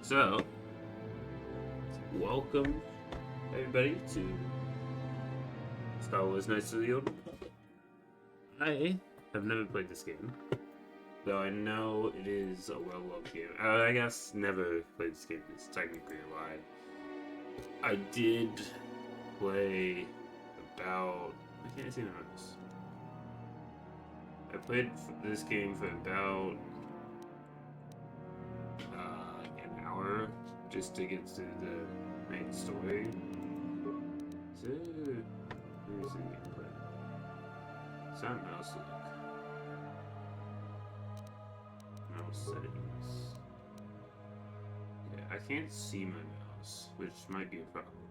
So, welcome everybody to Star Wars Knights of the Old Republic. I have never played this game, though I know it is a well-loved game. I guess never played this game is technically a lie. I did play about... I can't see the notes. I played this game for about an hour just to get to the main story. So, let me see gameplay. Sound mouse look. Mouse settings. Yeah, I can't see my mouse, which might be a problem.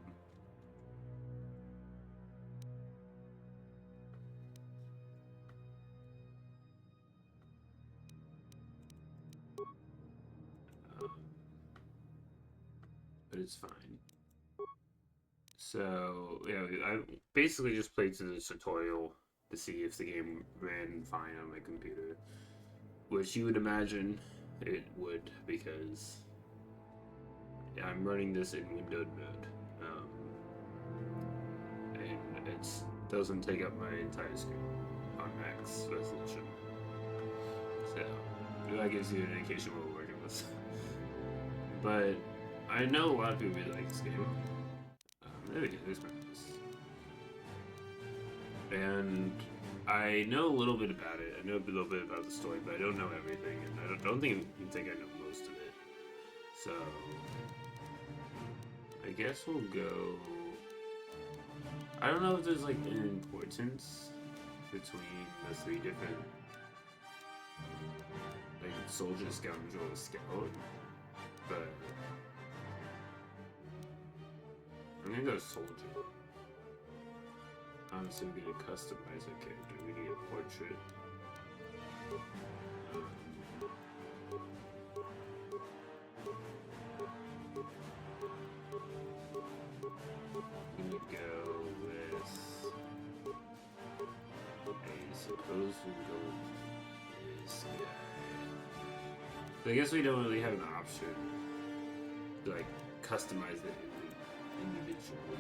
But it's fine. So, yeah, I basically just played through the tutorial to see if the game ran fine on my computer. Which you would imagine it would, because I'm running this in windowed mode. And it doesn't take up my entire screen on max resolution. So, that gives you an indication what we're working with. But I know a lot of people really like this game. There we go, there's my mouse. And I know a little bit about it. I know a little bit about the story, but I don't know everything, and I don't think you think I know most of it. So I guess we'll go. I don't know if there's like an importance between the three different like soldier, scoundrel, and scout, but I'm gonna go soldier. Obviously, we're gonna customize our character. We need a portrait. I'm gonna go with. I suppose we'll go with this guy. So I guess we don't really have an option to like customize it individually.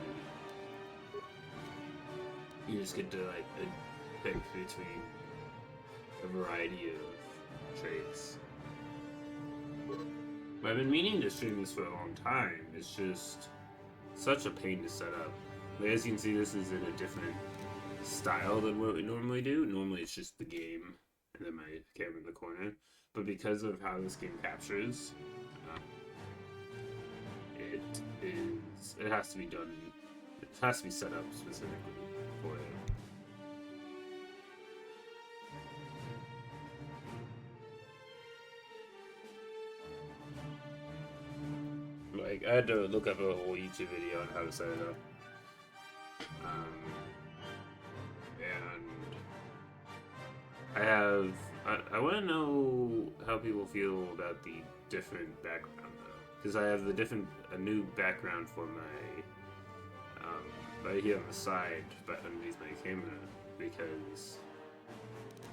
You just get to like pick between a variety of traits. But I've been meaning to stream this for a long time. It's just such a pain to set up. But as you can see, this is in a different style than what we normally do. Normally it's just the game and then my camera in the corner. But because of how this game captures, it has to be done. It has to be set up specifically for it. Like, I had to look up a whole YouTube video on how to set it up. And I want to know how people feel about the different background though, because I have a new background for my right here on the side, but underneath my camera, because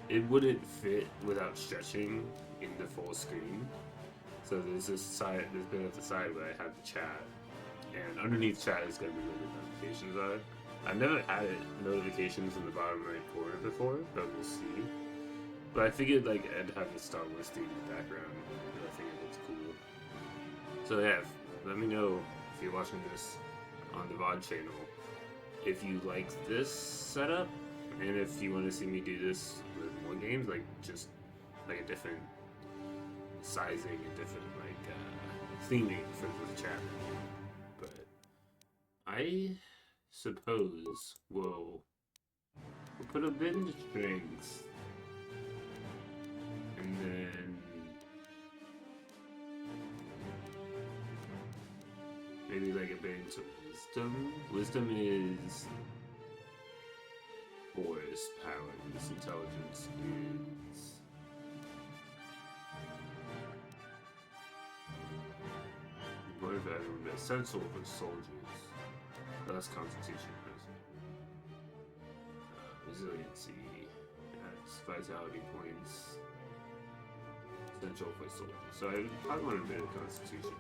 it wouldn't fit without stretching into full screen. So there's this bit at the side where I have the chat, and underneath chat is going to be where the notifications are. I've never had notifications in the bottom right corner before, but we'll see. But I figured like I'd have the Star Wars theme in the background, and I think it looks cool. So yeah, let me know if you're watching this on the VOD channel, if you like this setup, and if you want to see me do this with more games, like just like a different sizing and different like theming for the chat. But I suppose we'll put a bit into strength, and then maybe like a bit into wisdom. Wisdom is force power. This intelligence is important for everyone, but essential for soldiers. Less constitution. Resiliency. That's vitality points. Essential for soldiers. So I probably want a bit of constitution.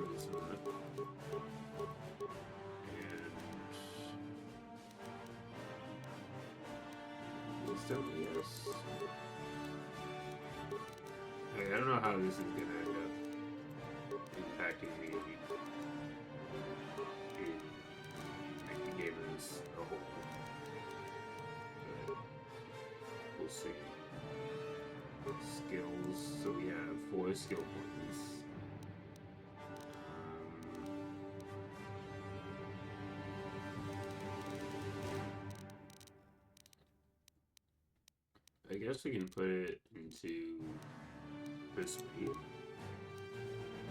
charisma. And wisdom, yes. I don't know how this is gonna end up impacting me in like, the game as a whole. But we'll see. Skills, so we have 4 skill points. I guess we can put it into persuade,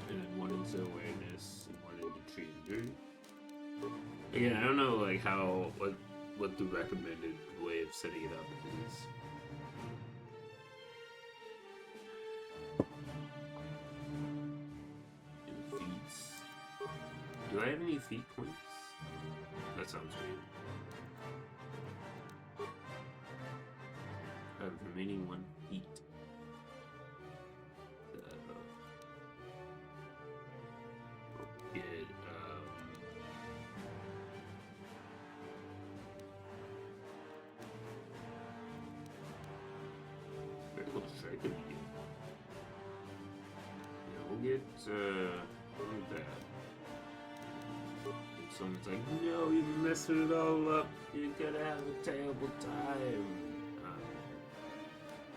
and then 1 into awareness and 1 into treason. Again, I don't know like how what the recommended way of setting it up is. Do I have any feat points? That sounds weird. I have remaining 1 feat. Get critical strike immediate. Yeah, we'll get that. Someone's like, no, you're messing it all up. You're gonna have a terrible time.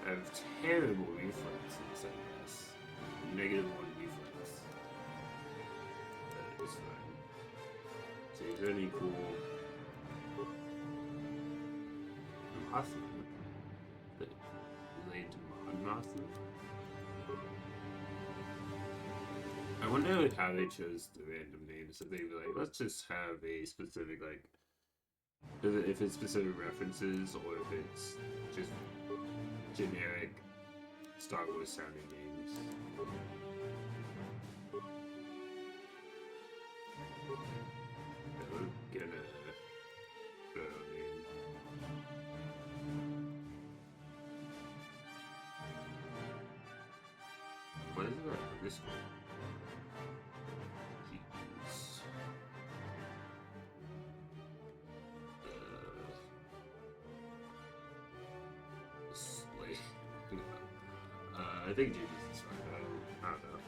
I have terrible reflexes, I guess. -1 reflex. That is fine. So is there any cool Mothman that related to Mothman? I wonder how they chose the random names. If they were like, let's just have a specific, like, if it's specific references or if it's just generic Star Wars sounding names. We're gonna throw a name. What is that? This one. I think Jesus is fine. I don't know.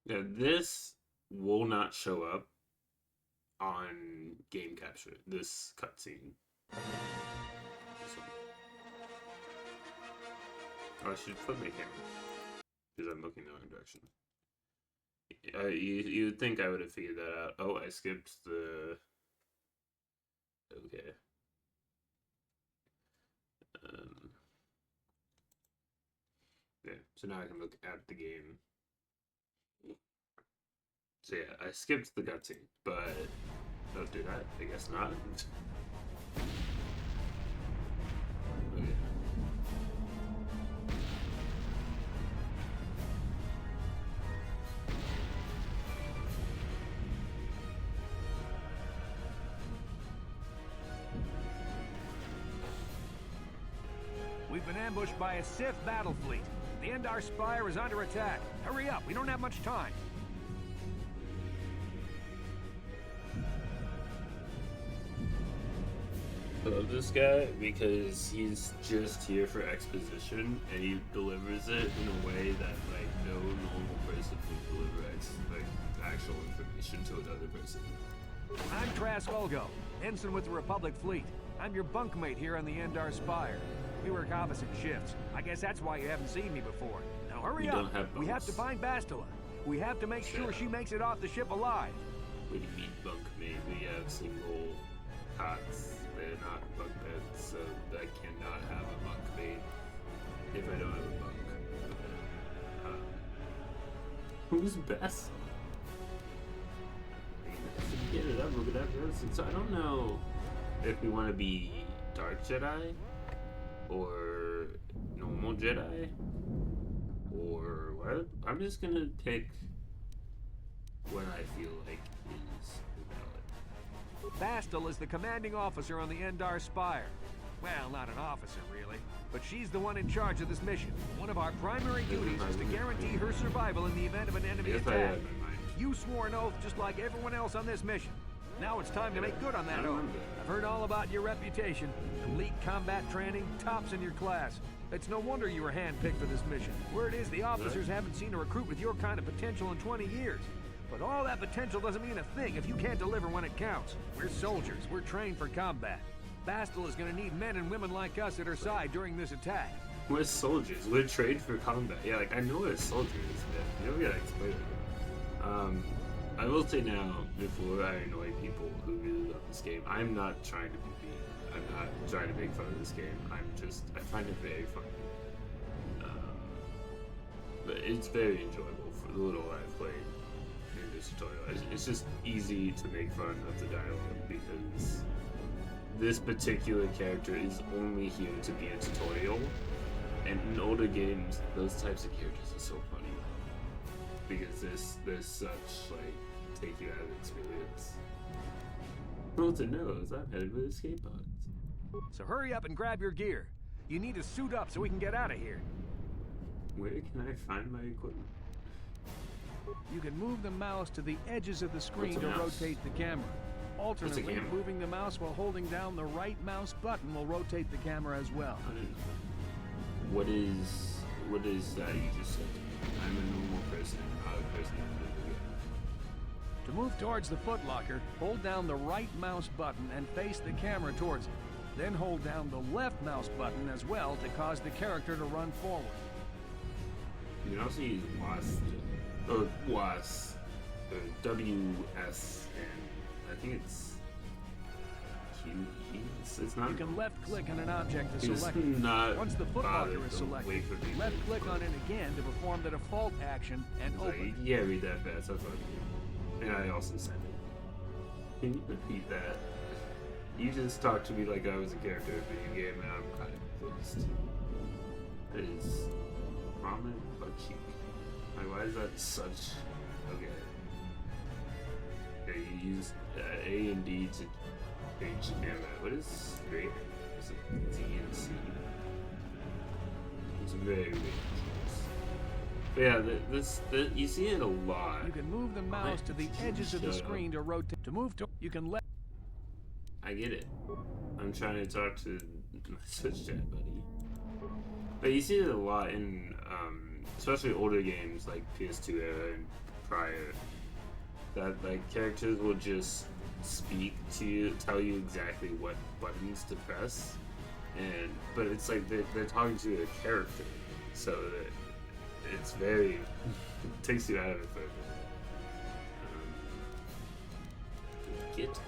Yeah, this will not show up on game capture. This cutscene. Oh, I should flip my camera because I'm looking the wrong direction. You would think I would have figured that out. Oh, I skipped the... Okay. Yeah, so now I can look at the game. So yeah, I skipped the cutscene, but don't do that. I guess not. Okay. We've been ambushed by a Sith battle fleet. The Endar Spire is under attack. Hurry up, we don't have much time. I love this guy because he's just here for exposition and he delivers it in a way that like no normal person would deliver actual information to another person. I'm Trask Olgo, ensign with the Republic fleet. I'm your bunkmate here on the Endar Spire. We work opposite shifts. I guess that's why you haven't seen me before. Now hurry up. We have to find Bastila. We have to make sure she makes it off the ship alive. When you meet bunkmate, we have single cots. They're not bunk beds, so I cannot have a bunkmate if I don't have a bunk. Who's best? Get it up, look at that person. So I don't know if we want to be Dark Jedi or normal Jedi or what. I'm just gonna pick what I feel like is valid. Bastel is the commanding officer on the Endar Spire. Well, not an officer, really, but she's the one in charge of this mission. One of our primary duties is to guarantee her survival in the event of an enemy attack. You swore an oath just like everyone else on this mission. Now it's time to make good on that oath. I've heard all about your reputation. Elite combat training, tops in your class. It's no wonder you were handpicked for this mission. Word is the officers haven't seen a recruit with your kind of potential in 20 years. But all that potential doesn't mean a thing if you can't deliver when it counts. We're soldiers. We're trained for combat. Bastel is going to need men and women like us at her side during this attack. We're soldiers. We're trained for combat. Yeah, like, I know what a soldier is, man. You don't gotta explain it. I will say now, before I annoy people who really love this game, I'm not trying to be mean. I'm not trying to make fun of this game. I find it very funny. But it's very enjoyable for the little I've played in this tutorial. It's just easy to make fun of the dialogue because this particular character is only here to be a tutorial, and in older games, those types of characters are so funny because there's such like take you out of the experience. Well, to know is I'm headed with escape pods. So hurry up and grab your gear. You need to suit up so we can get out of here. Where can I find my equipment? You can move the mouse to the edges of the screen to rotate the camera. Alternately, moving the mouse while holding down the right mouse button will rotate the camera as well. What is that you just said? I'm a normal person, not a person to move towards the footlocker, hold down the right mouse button and face the camera towards it. Then hold down the left mouse button as well to cause the character to run forward. You can also use WAS, WS, and I think it's QE. It's not. You can left click on an object to select it. Once the footlocker is selected, left click on it again to perform the default action and open. Yeah, read that fast. That's what I mean. And I also said it. Can you repeat that? You just talked to me like I was a character in a video game, and I'm kind of pissed. It is ramen butt cheek. Like, why is that such? Okay. Yeah, you use A and D to change the camera. What is straight? Is it D and C? It's very weird. But yeah, you see it a lot. You can move the mouse to the edges of the screen to rotate. To move to, you can left. I get it. I'm trying to talk to my Switch chat buddy. But you see it a lot in, especially older games like PS2 era and prior. That like characters will just speak to you, tell you exactly what buttons to press, but it's like they're talking to a character, so that it's very takes you out of it for a bit. Get items.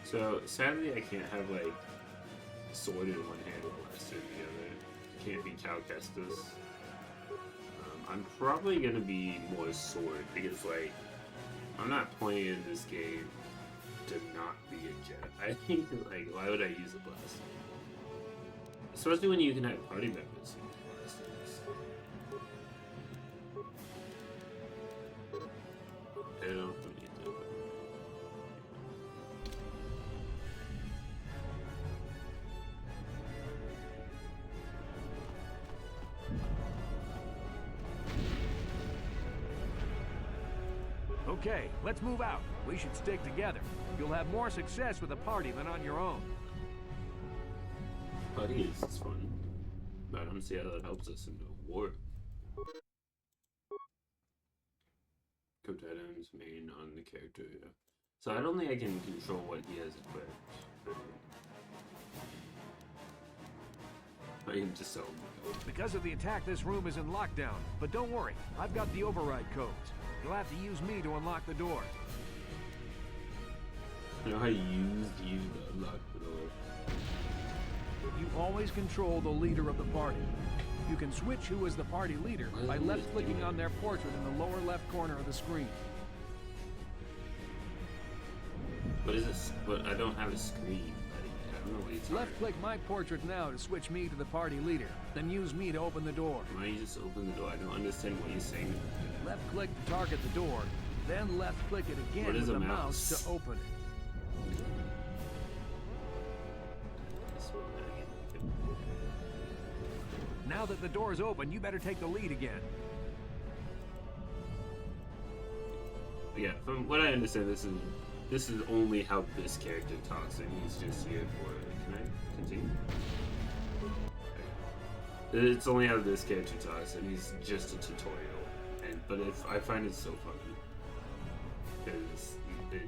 So sadly, I can't have like sword in one hand and blaster in the other. Can't be Cal Kestis. I'm probably gonna be more sword because like I'm not playing this game to not be a Jedi. I think like why would I use a blaster? Especially when you can have party members who use blasters. I don't need to. Okay, let's move out. We should stick together. You'll have more success with a party than on your own. Party is fun, but I don't see how that helps us in the war. Cooked items main on the character, yeah. So I don't think I can control what he has equipped. I can just sell him. Because of the attack, this room is in lockdown. But don't worry, I've got the override codes. You'll have to use me to unlock the door. You know how I used you to unlock the door? You always control the leader of the party. You can switch who is the party leader by left-clicking on their portrait in the lower left corner of the screen. What is this? But I don't have a screen. Left click my portrait now to switch me to the party leader. Then use me to open the door. Why don't you just open the door? I don't understand what you're saying. Left click to target the door. Then left click it again with the mouse to open it. Now that the door's open, you better take the lead again. Yeah, from what I understand, this is only how this character talks, and he's just here for. Can I continue? Okay. It's only how this character talks, and he's just a tutorial. But I find it so funny because it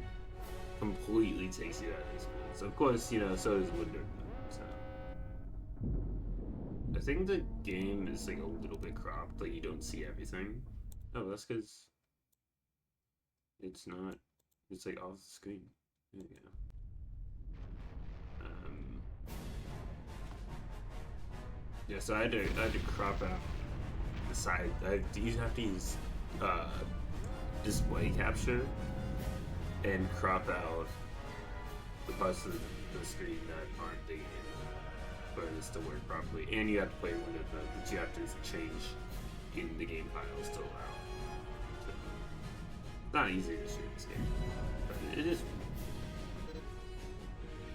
completely takes you out of the experience. Of course, you know, so does Wonder. So I think the game is like a little bit cropped, like you don't see everything. Oh, that's because it's not. It's like off the screen. There you go. Yeah, so I had to crop out the side. You have to use display capture and crop out the parts of the screen that aren't big enough for this to work properly. And you have to play one of them that you have to change in the game files to allow. So, it's not easy to shoot this game, but it is,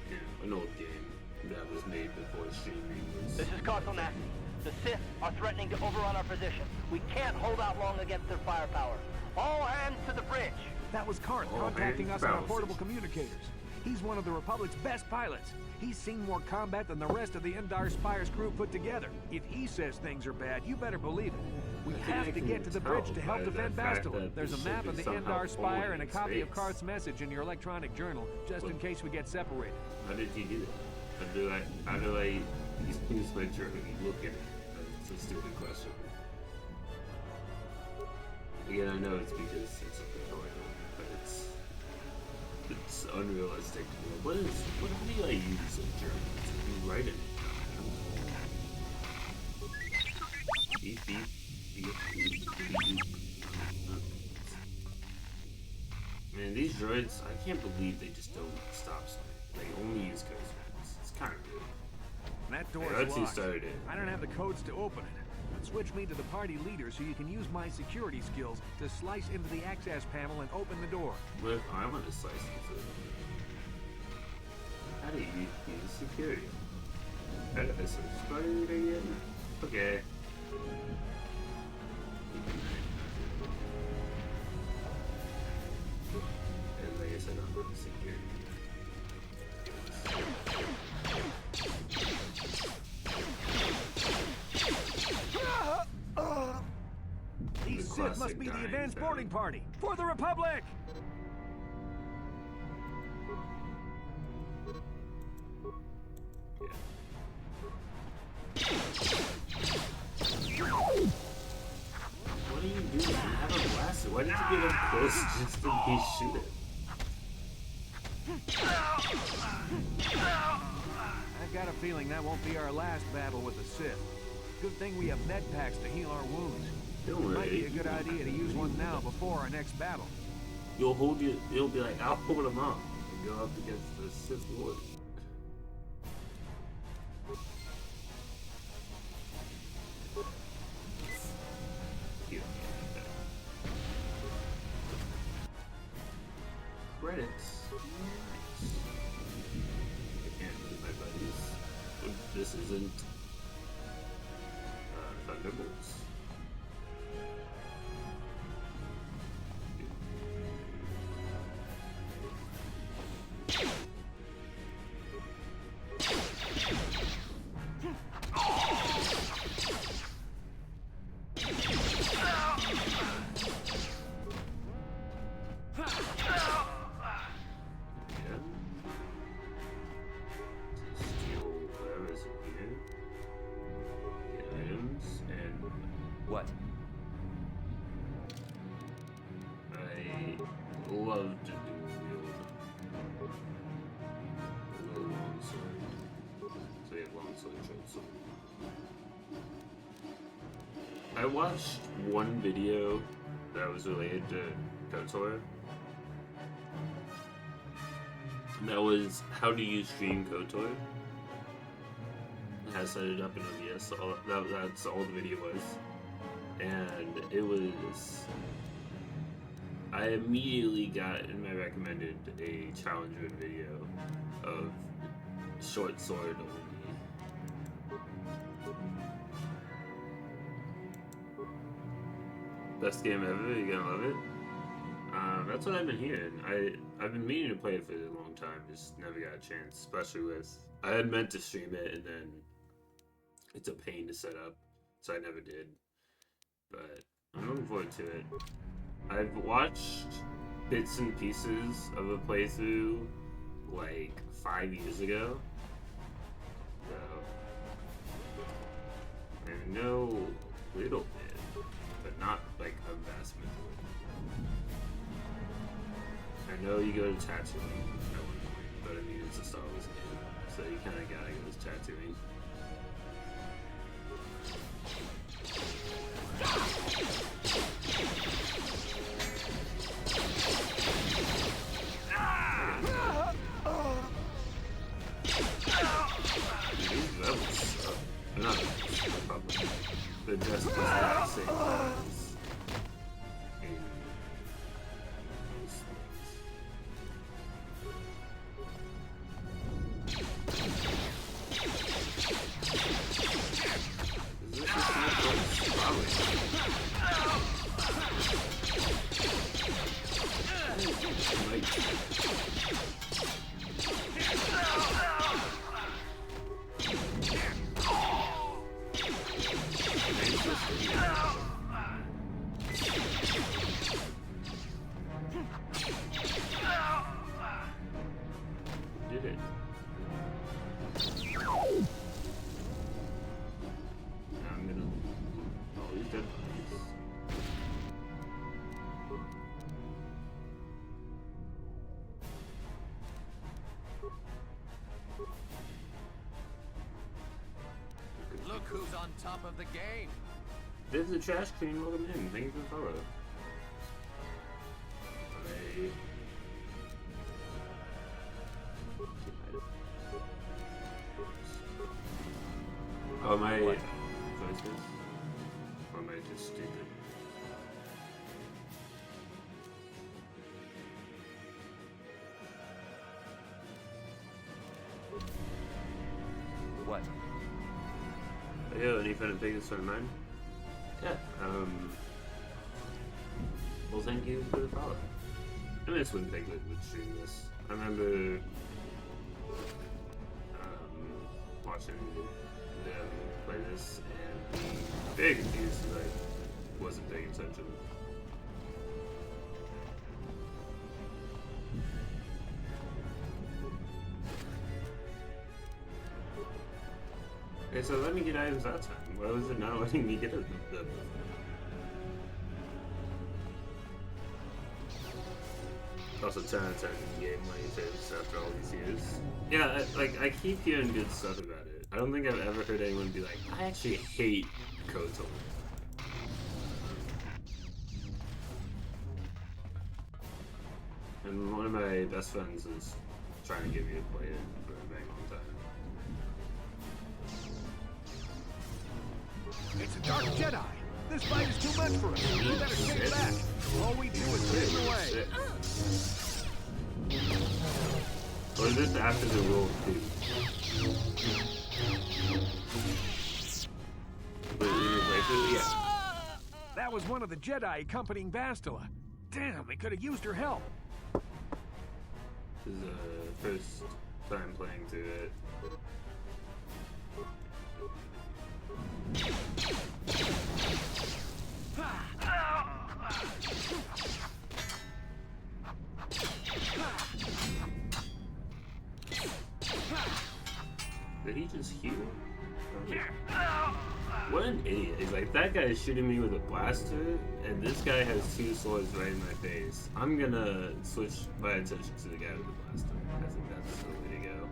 you know, an old game that was made before streaming was... This is Cartonac. The Sith are threatening to overrun our position. We can't hold out long against their firepower. All hands to the bridge. That was Karth contacting us on our portable communicators. He's one of the Republic's best pilots. He's seen more combat than the rest of the Endar Spire's crew put together. If he says things are bad, you better believe it. We have to get to the bridge to help defend Bastila. There's a map of the Endar Spire and a copy of Karth's message in your electronic journal, just in case we get separated. How did you do that? How do I use my journal and look at it? That's a stupid question. Again, I know it's because it's a tutorial, but it's unrealistic to me. How do I use a journal? You write it. Beep, beep, beep, beep, beep. Man, these droids, I can't believe they just don't stop something. They only use codes. It's kind of weird. That door's locked. I don't have the codes to open it. But switch me to the party leader so you can use my security skills to slice into the access panel and open the door. What if I want to slice into it? How do you use security? How do I subscribe again? Okay. And like I said, I'm on security. These Sith must be the advanced boarding party for the Republic! What are you doing? You have a blaster. Why did you get up close just in case shoot it? I've got a feeling that won't be our last battle with the Sith. Good thing we have med packs to heal our wounds. Don't worry. It might be a good idea to use one now before our next battle. You'll be like, I'll hold them up and go up against the Sith Lord. Credits. Nice. I can't move my buddies. This isn't Thunderbolts. What? I love to wield a little long sword. So we have long sword, short sword. I watched one video that was related to KOTOR. That was how do you stream KOTOR. I set it up in OBS. That's all the video was, and it was. I immediately got in my recommended a challenger video of short sword only. Best game ever. You're gonna love it. That's what I've been hearing. I've been meaning to play it for a long time, just never got a chance. Especially with I had meant to stream it, and then it's a pain to set up, so I never did. But I'm looking forward to it. I've watched bits and pieces of a playthrough like 5 years ago, so I know a little bit, but not like a vast majority. I know you go to Tatooine at one point, but I mean it's a Star Wars game, so you kind of gotta go to Tatooine. These levels suck. They're not probably. They're just the same as in most things. Is this just not close? Probably. Did it? Now I'm gonna. Oh, he's dead. Look who's on top of the game. There's the trash queen. Welcome in. Thank you for the follow. Hey. Oh, my choices? Or am I just stupid? What? Yo, any fun and biggest on mine? Yeah, well, thank you for the follow. I miss when Piglet would stream this. I remember watching them play this and being very confused because I wasn't paying attention. Okay, so let me get items that time. Why was it not letting me get them? Also 10 out of 10 game monitors after all these years. Yeah, I keep hearing good stuff about it. I don't think I've ever heard anyone be like, I actually hate KOTOR. And one of my best friends is trying to get me to play it for a very long time. It's a Dark Jedi! This fight is too much for us! We better take it back! All we do is get in the way! Or is this after the roll too? Yeah. That was one of the Jedi accompanying Bastila. Damn, we could have used her help. This is the first time playing through it. Did he just heal? What an idiot. He's like, that guy is shooting me with a blaster, and this guy has two swords right in my face. I'm gonna switch my attention to the guy with the blaster. I think that's the way to go.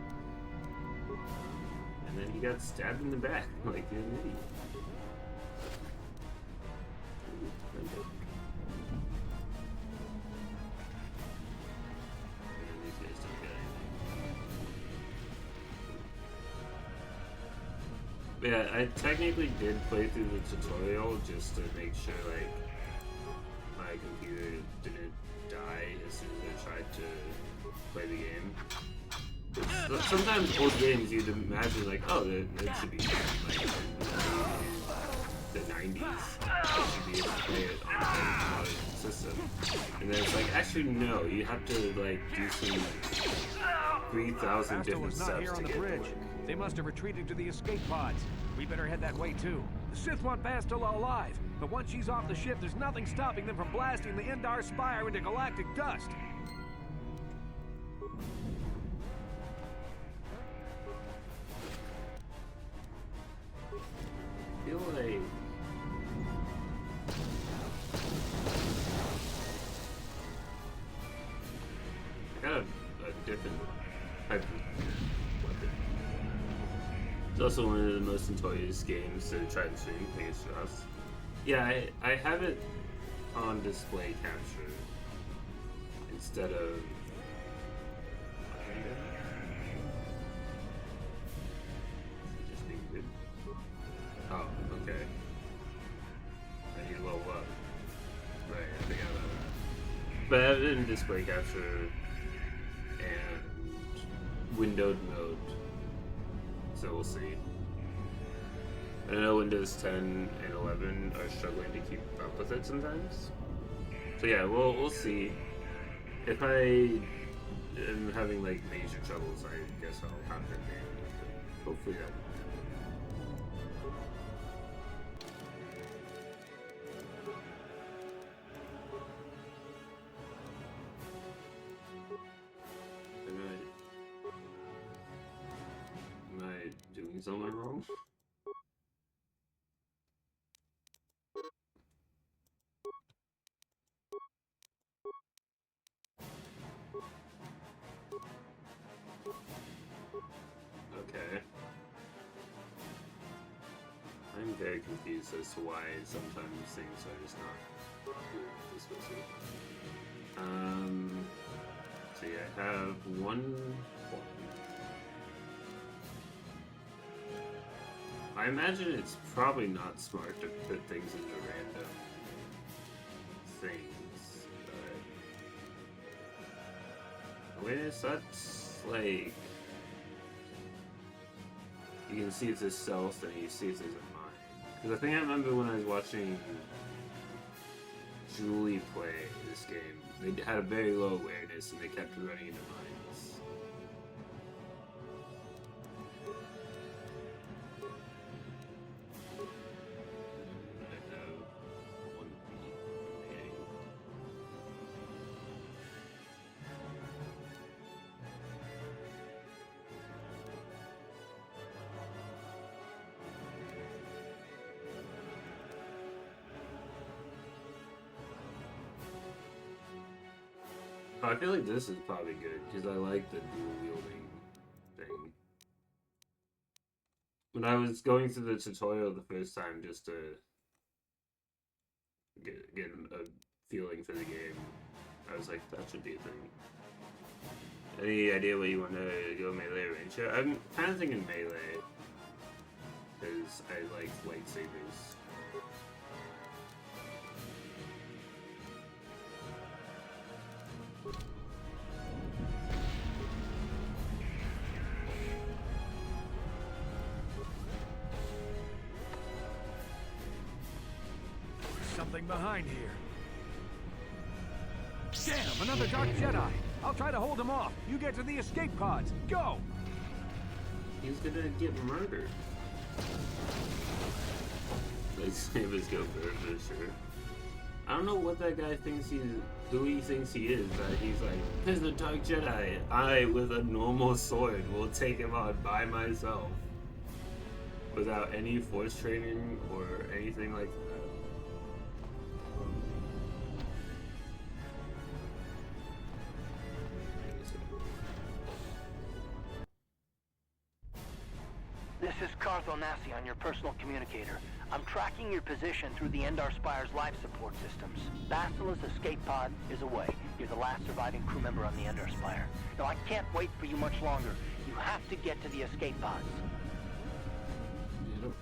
And then he got stabbed in the back, like you're an idiot. And these guys don't get anything. Yeah, I technically did play through the tutorial just to make sure, like, my computer didn't die as soon as I tried to play the game. Sometimes old games you'd imagine like, oh, that should be like the 90s. You should be able to play it on a modern system. And then it's like, actually no, you have to like do some 3,000 different steps to get to work. They must have retreated to the escape pods. We better head that way too. The Sith want Bastila alive, but once she's off the ship, there's nothing stopping them from blasting the Endar Spire into galactic dust. I feel like I got a different type of weapon. It's also one of the most notorious games to try to stream against us. Yeah, I have it on display capture instead of oh, okay. I need to level up. Right, I think I have that. But I have it in display capture and windowed mode. So we'll see. I know Windows 10 and 11 are struggling to keep up with it sometimes. So yeah, we'll see. If I am having like major troubles, I guess I'll have it manually. Hopefully that. Am I doing something wrong? Okay. I'm very confused as to why sometimes things are just not doing what they're supposed to. So yeah, I have one point. I imagine it's probably not smart to put things into random things, but wait, that's like you can see if there's stealth and you see if there's a mine. Because I think I remember when I was watching Julie play this game, they had a very low awareness and they kept running into mines. I have 1 beat remaining. I feel like this is probably good because I like the dual wielding thing. When I was going through the tutorial the first time just to get a feeling for the game, I was like, that should be a thing. Any idea what you want to go melee or range? I'm kind of thinking melee because I like lightsabers. Something behind here. Damn, another Dark Jedi. I'll try to hold him off. You get to the escape pods. Go! He's gonna get murdered. Lightsabers go for sure. I don't know what that guy thinks who he thinks he is, but he's like, he's the Dark Jedi. I, with a normal sword, will take him on by myself. Without any force training or anything like that. This is Cartho Nassi on your personal communicator. I'm tracking your position through the Endar Spire's life support systems. Bastila's escape pod is away. You're the last surviving crew member on the Endar Spire. Now, I can't wait for you much longer. You have to get to the escape pods. Yep.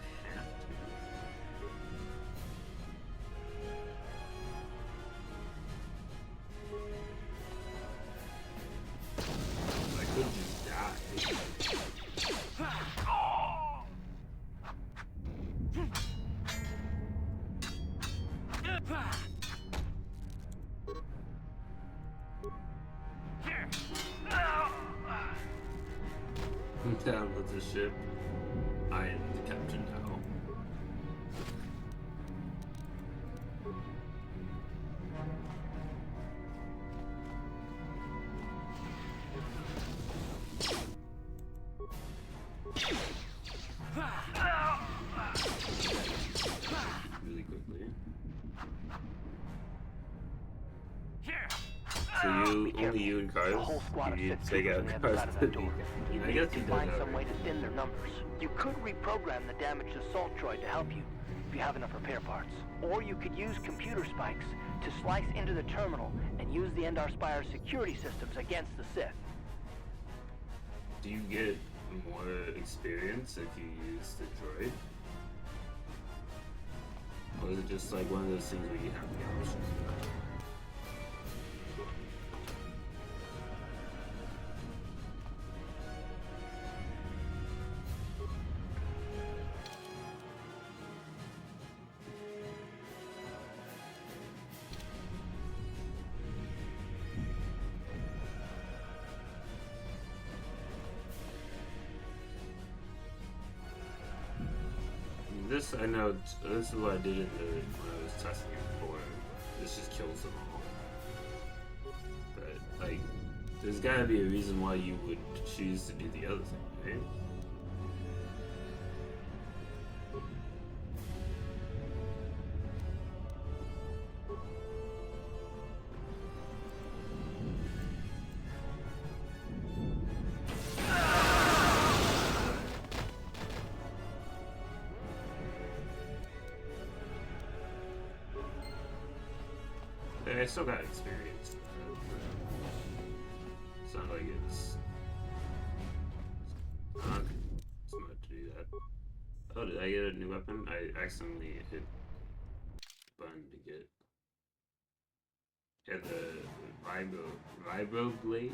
Down with the ship. I am the captain now. Really quickly. So only you and Cars? You take out Cars to the I guess he does find some way to thin their numbers. You could reprogram the damaged assault droid to help you, if you have enough repair parts. Or you could use computer spikes to slice into the terminal and use the Endar Spire's security systems against the Sith. Do you get more experience if you use the droid? Or is it just like one of those things where you have the option? This, I know, this is what I didn't know when I was testing it before. This just kills them all. But, like, there's gotta be a reason why you would choose to do the other thing, right? I still got experience. It's not like it's not smart to do that. Oh, did I get a new weapon? I accidentally hit the button to get. Yeah, the vibro blade.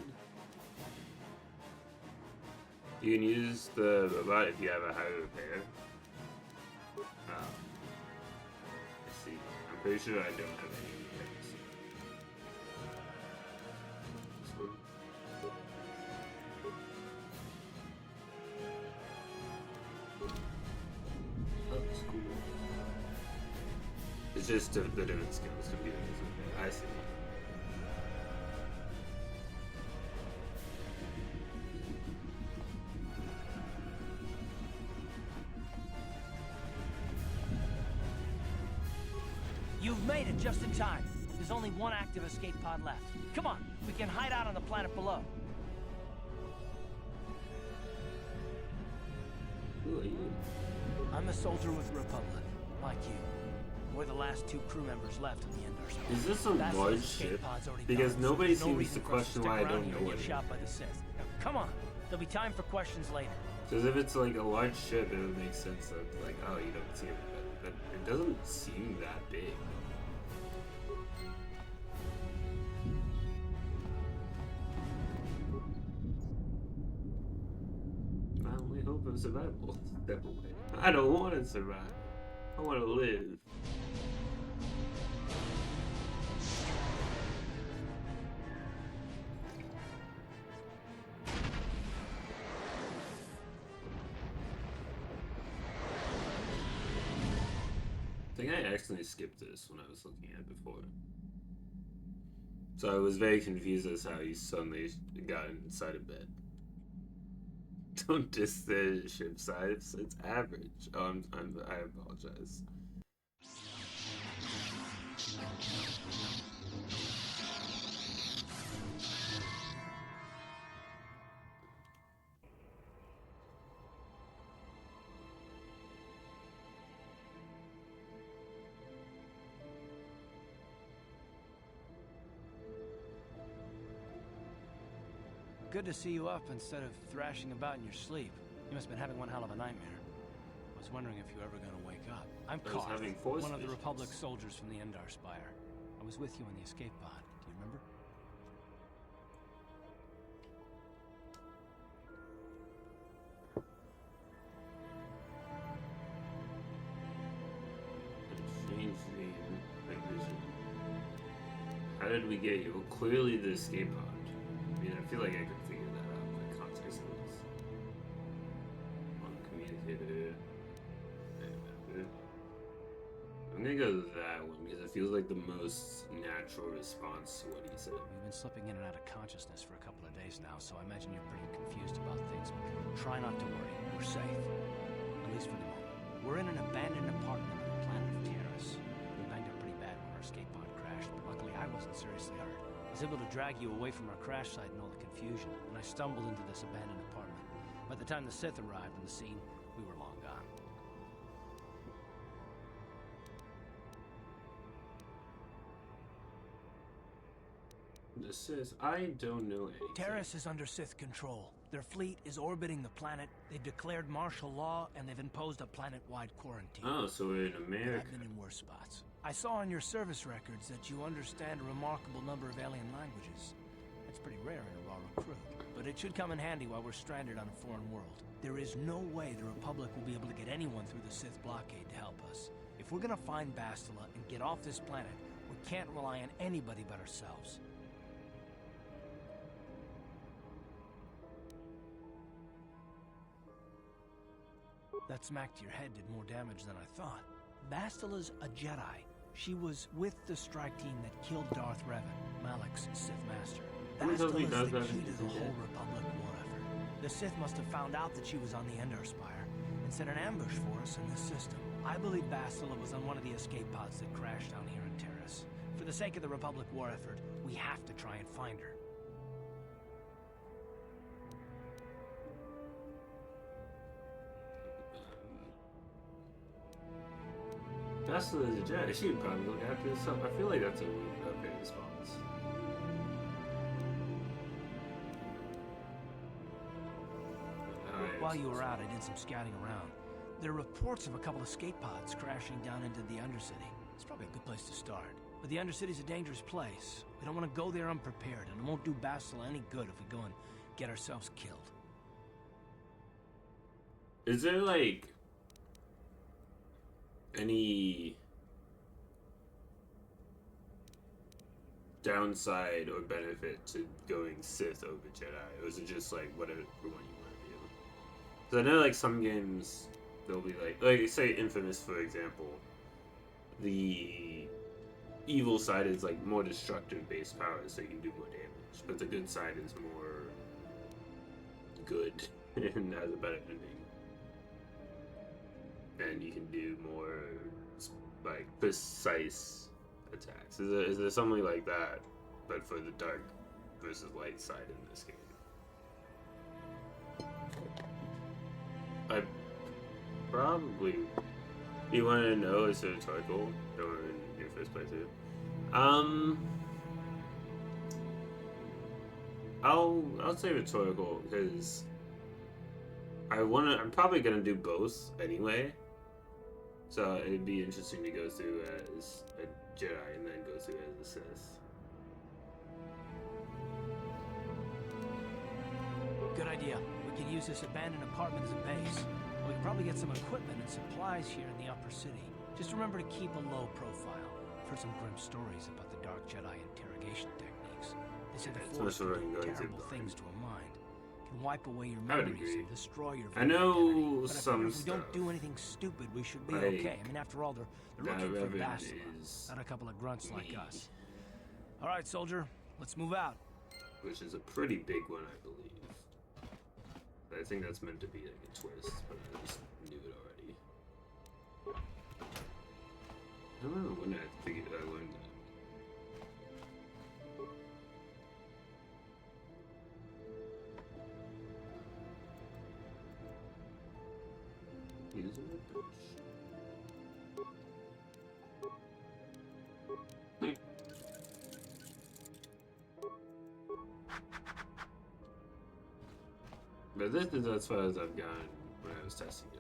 You can use the robot if you have a high repair. I see. I'm pretty sure I don't have any. It's just the different skills can be different. I see. You've made it just in time. There's only one active escape pod left. Come on, we can hide out on the planet below. Who are you? I'm a soldier with the Republic, like you. We're the last two crew members left in the Endar Spire. Is this a large ship? Because nobody seems to question why I don't know it. Shot by the Sith. Now, come on, there'll be time for questions later. Because if it's like a large ship, it would make sense that like, oh, you don't see it, but it doesn't seem that big. My only hope of survival. I don't want to survive. I want to live. I think I accidentally skipped this when I was looking at it before. So I was very confused as how he suddenly got inside a bed. Don't diss the ship size, it's average. Oh, I apologize. Good to see you up instead of thrashing about in your sleep. You must have been having one hell of a nightmare. I was wondering if you were ever going to wake up. I'm Carl, one of the Republic soldiers from the Endar Spire. I was with you in the escape pod. Do you remember? Exchange name, vision. How did we get you? Well, clearly the escape pod. I mean, I feel like I could figure that out in the context of this. gonna go with that one because it feels like the most natural response to what he said. You've been slipping in and out of consciousness for a couple of days now, so I imagine you're pretty confused about things. Try not to worry. We're safe. At least for the moment. We're in an abandoned apartment on the planet of Terrace. We banged up pretty bad when our escape pod crashed, but luckily I wasn't seriously hurt. I was able to drag you away from our crash site and all the confusion, and I stumbled into this abandoned apartment. By the time the Sith arrived on the scene, we were long gone. The Sith, I don't know anything. Terrace is under Sith control. Their fleet is orbiting the planet. They've declared martial law, and they've imposed a planet-wide quarantine. Oh, so we're in America. I've been in worse spots. I saw on your service records that you understand a remarkable number of alien languages. That's pretty rare in a raw recruit. But it should come in handy while we're stranded on a foreign world. There is no way the Republic will be able to get anyone through the Sith blockade to help us. If we're gonna find Bastila and get off this planet, we can't rely on anybody but ourselves. That smack to your head did more damage than I thought. Bastila's a Jedi. She was with the strike team that killed Darth Revan, Malak's Sith master. Bastila's the key to the whole Republic war effort. The Sith must have found out that she was on the Endar Spire and set an ambush for us in this system. I believe Bastila was on one of the escape pods that crashed down here in Terrace. For the sake of the Republic war effort, we have to try and find her. Bastila is a Jedi. She would probably look after herself. I feel like that's a good response. While you were out, I did some scouting around. There are reports of a couple of escape pods crashing down into the Undercity. It's probably a good place to start. But the Undercity's a dangerous place. We don't want to go there unprepared, and it won't do Bastila any good if we go and get ourselves killed. Is there, like, any downside or benefit to going Sith over Jedi, or is it just like whatever one you want to do? Because I know like some games they'll be like say Infamous for example, the evil side is like more destructive based powers, so you can do more damage, but the good side is more good and has a better ending. And you can do more, like, precise attacks. Is there something like that, but for the dark versus light side in this game? I probably... You want to know is it rhetorical? Or in your first playthrough? I'll say rhetorical, because I'm probably gonna do both anyway. So it'd be interesting to go through as a Jedi and then go through as a Sith. Good idea. We can use this abandoned apartment as a base. We can probably get some equipment and supplies here in the upper city. Just remember to keep a low profile. I've heard some grim stories about the Dark Jedi interrogation techniques. They said the Force can do terrible things to a mind. Can wipe away your memories and destroy your I know some stuff. If we don't do anything stupid, we should be okay. I mean, after all, they're looking for Bastila, not a couple of grunts like us. All right, soldier, let's move out. Which is a pretty big one, I believe. I think that's meant to be like a twist, but I just knew it already. I don't know when I learned that. Using a bush. But this is as far as I've gone when I was testing it.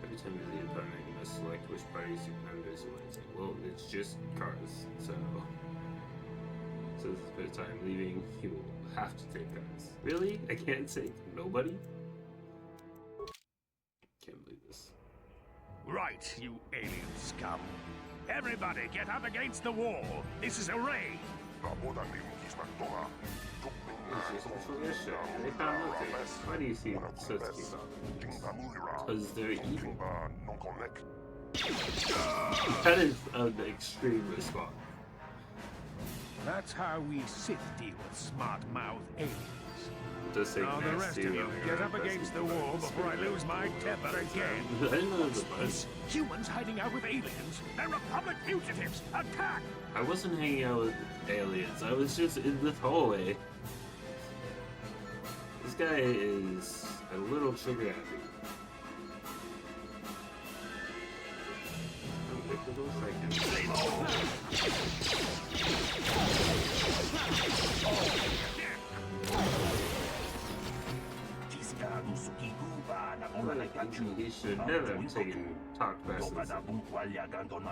Every time you leave the apartment, you must select which parties you members you want to take. Well, it's just cars, so this is the first time leaving, you will have to take cars. Really? I can't take nobody? Can't believe this. Right, you alien scum. Everybody get up against the wall. This is a raid. They found nothing. Why do you see such because they're evil. That is an extreme response. That's how we sit deal with smart-mouth aliens. Now the rest of you, get up against the wall before I lose my temper again. These humans hiding out with aliens. They're Republic fugitives. Attack! I wasn't hanging out with aliens. I was just in this hallway. This guy is a little trigger happy. He should never have talked past this.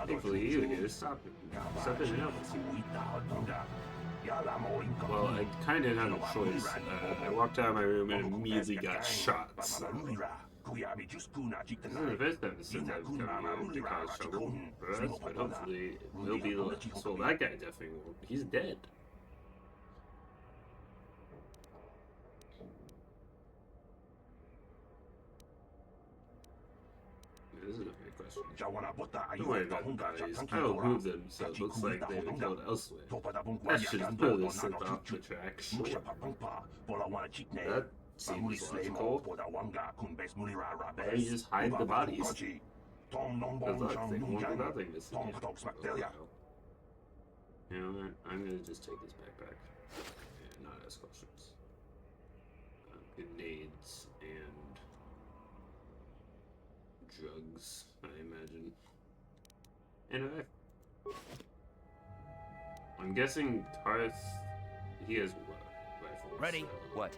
Thankfully, you here stop him. Stop it and well, I kind of had a choice. I walked out of my room and immediately got shot. So. This isn't the first time since I've come here to cause trouble for us, but hopefully it will be the last. So that guy definitely won't. He's dead. This is a big question. Don't worry about the bodies. I'll move them so it looks like they were killed elsewhere. That should further set off the track. Sure. That seems logical. Why don't you just hide the bodies? Good luck, they won't do nothing this time. You know what? I'm gonna just take this backpack and not ask questions. Grenades and drugs, I imagine. And I'm guessing Tarth, he has rifles. Ready? So. What?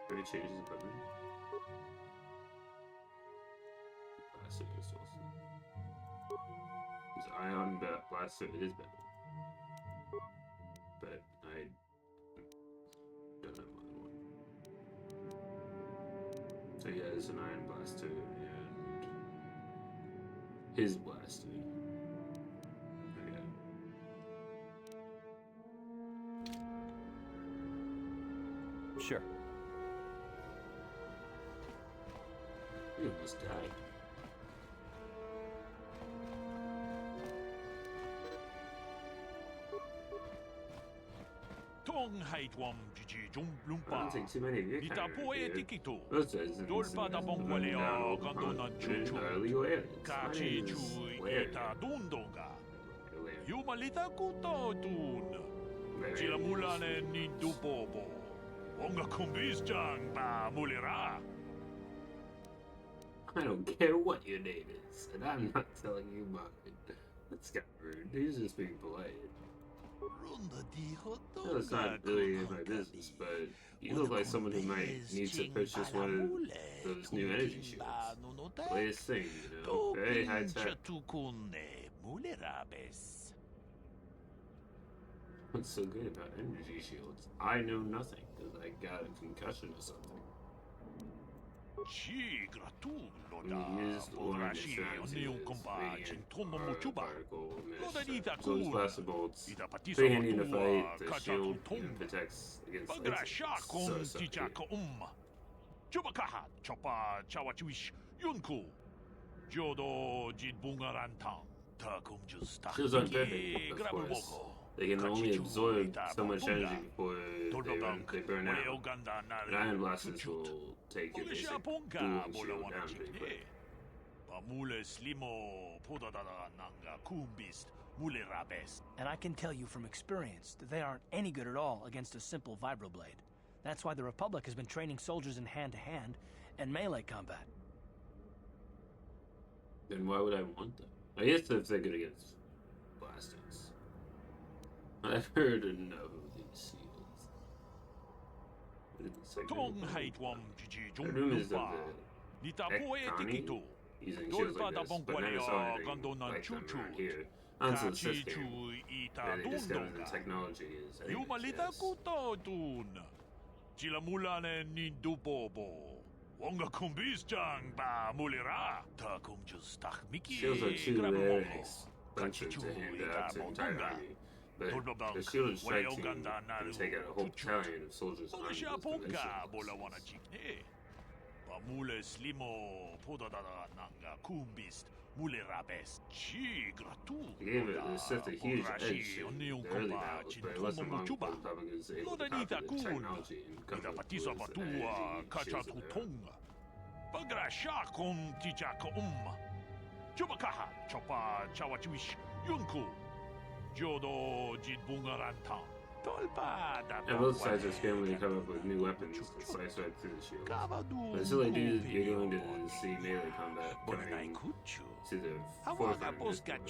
Can we change his equipment? Blaster pistols. His ion blaster, it is better. But I don't have more than one. So he has an iron blaster and his blaster. Okay. Sure. He almost died. I don't think too many of your kind are here. Those residents now illegal aliens. My name is Larry. I don't care what your name is, and I'm not telling you mine. That's kind of rude. He's just being polite. No, it's not really in my business, but you look like someone who might need to purchase one of those new energy shields. The latest thing, you know, very high tech. What's so good about energy shields? I know nothing, because I got a concussion or something. So these blaster bolts, pretty handy in the fight. The shield even protects against shields aren't perfect, of course. They can only absorb so much energy before they burn out. And iron blasters will take your basic dueling shield down pretty quick. And I can tell you from experience that they aren't any good at all against a simple vibroblade. That's why the Republic has been training soldiers in hand-to-hand and melee combat. Then why would I want them? I guess if they're good against blasters. I've heard enough of these shields. The room is of the Knghts using shields like this, but never saw anything like them around here. Onto the system, where they discovered the technology is shields are too rare, expensive to hand out to an entire army. But the Shield and Strike Team can take out a whole battalion of soldiers on this It gave it such a huge edge in the early battles, but it wasn't long before the Republic was able to copy the technology and come up with the energy and shields of their own. And both sides are scrambling to come up with new weapons to slice right through the shield. But until they do, you're going to see melee combat coming to the forefront of this game.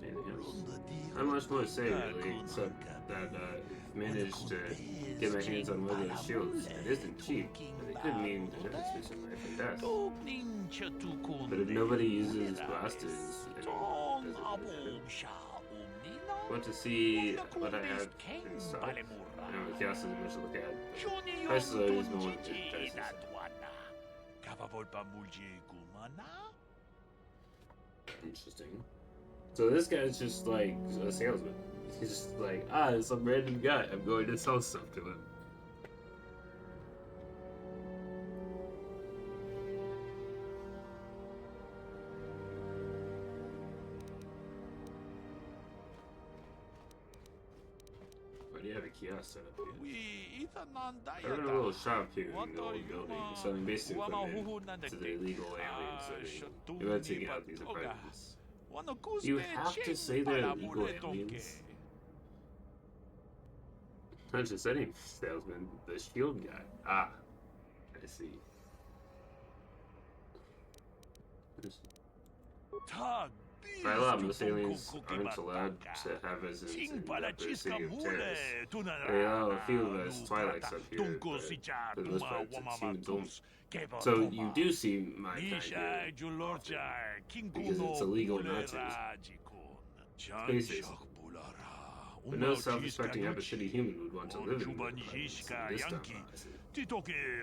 Anything else? Not much more to say really, except that I've managed to get my hands on one of those shields. It isn't cheap, but it could mean potentially some life and death. But if nobody uses blasters, it doesn't matter. Want to see what I have in stock? I know the chaos isn't much to look at, but prices are always more than prices. Interesting. So this guy's just like a salesman. He's just like, some random guy. I'm going to sell stuff to him. Why do you have a kiosk set up here? I run a little shop here in the old building, selling basic equipment to the illegal aliens that are renting out these apartments. You have to say they're illegal aliens? Not just any salesman, the shield guy. Ah, I see. By law, most aliens aren't allowed to have residence in the upper city of Terrace. They allow a few of us Twilights up here, but for the most part, it's humans only. So you do see my kind here, because it's illegal Nazis. Space station. But no self-respecting upper city human would want to live in the apartments in this dumb oasis.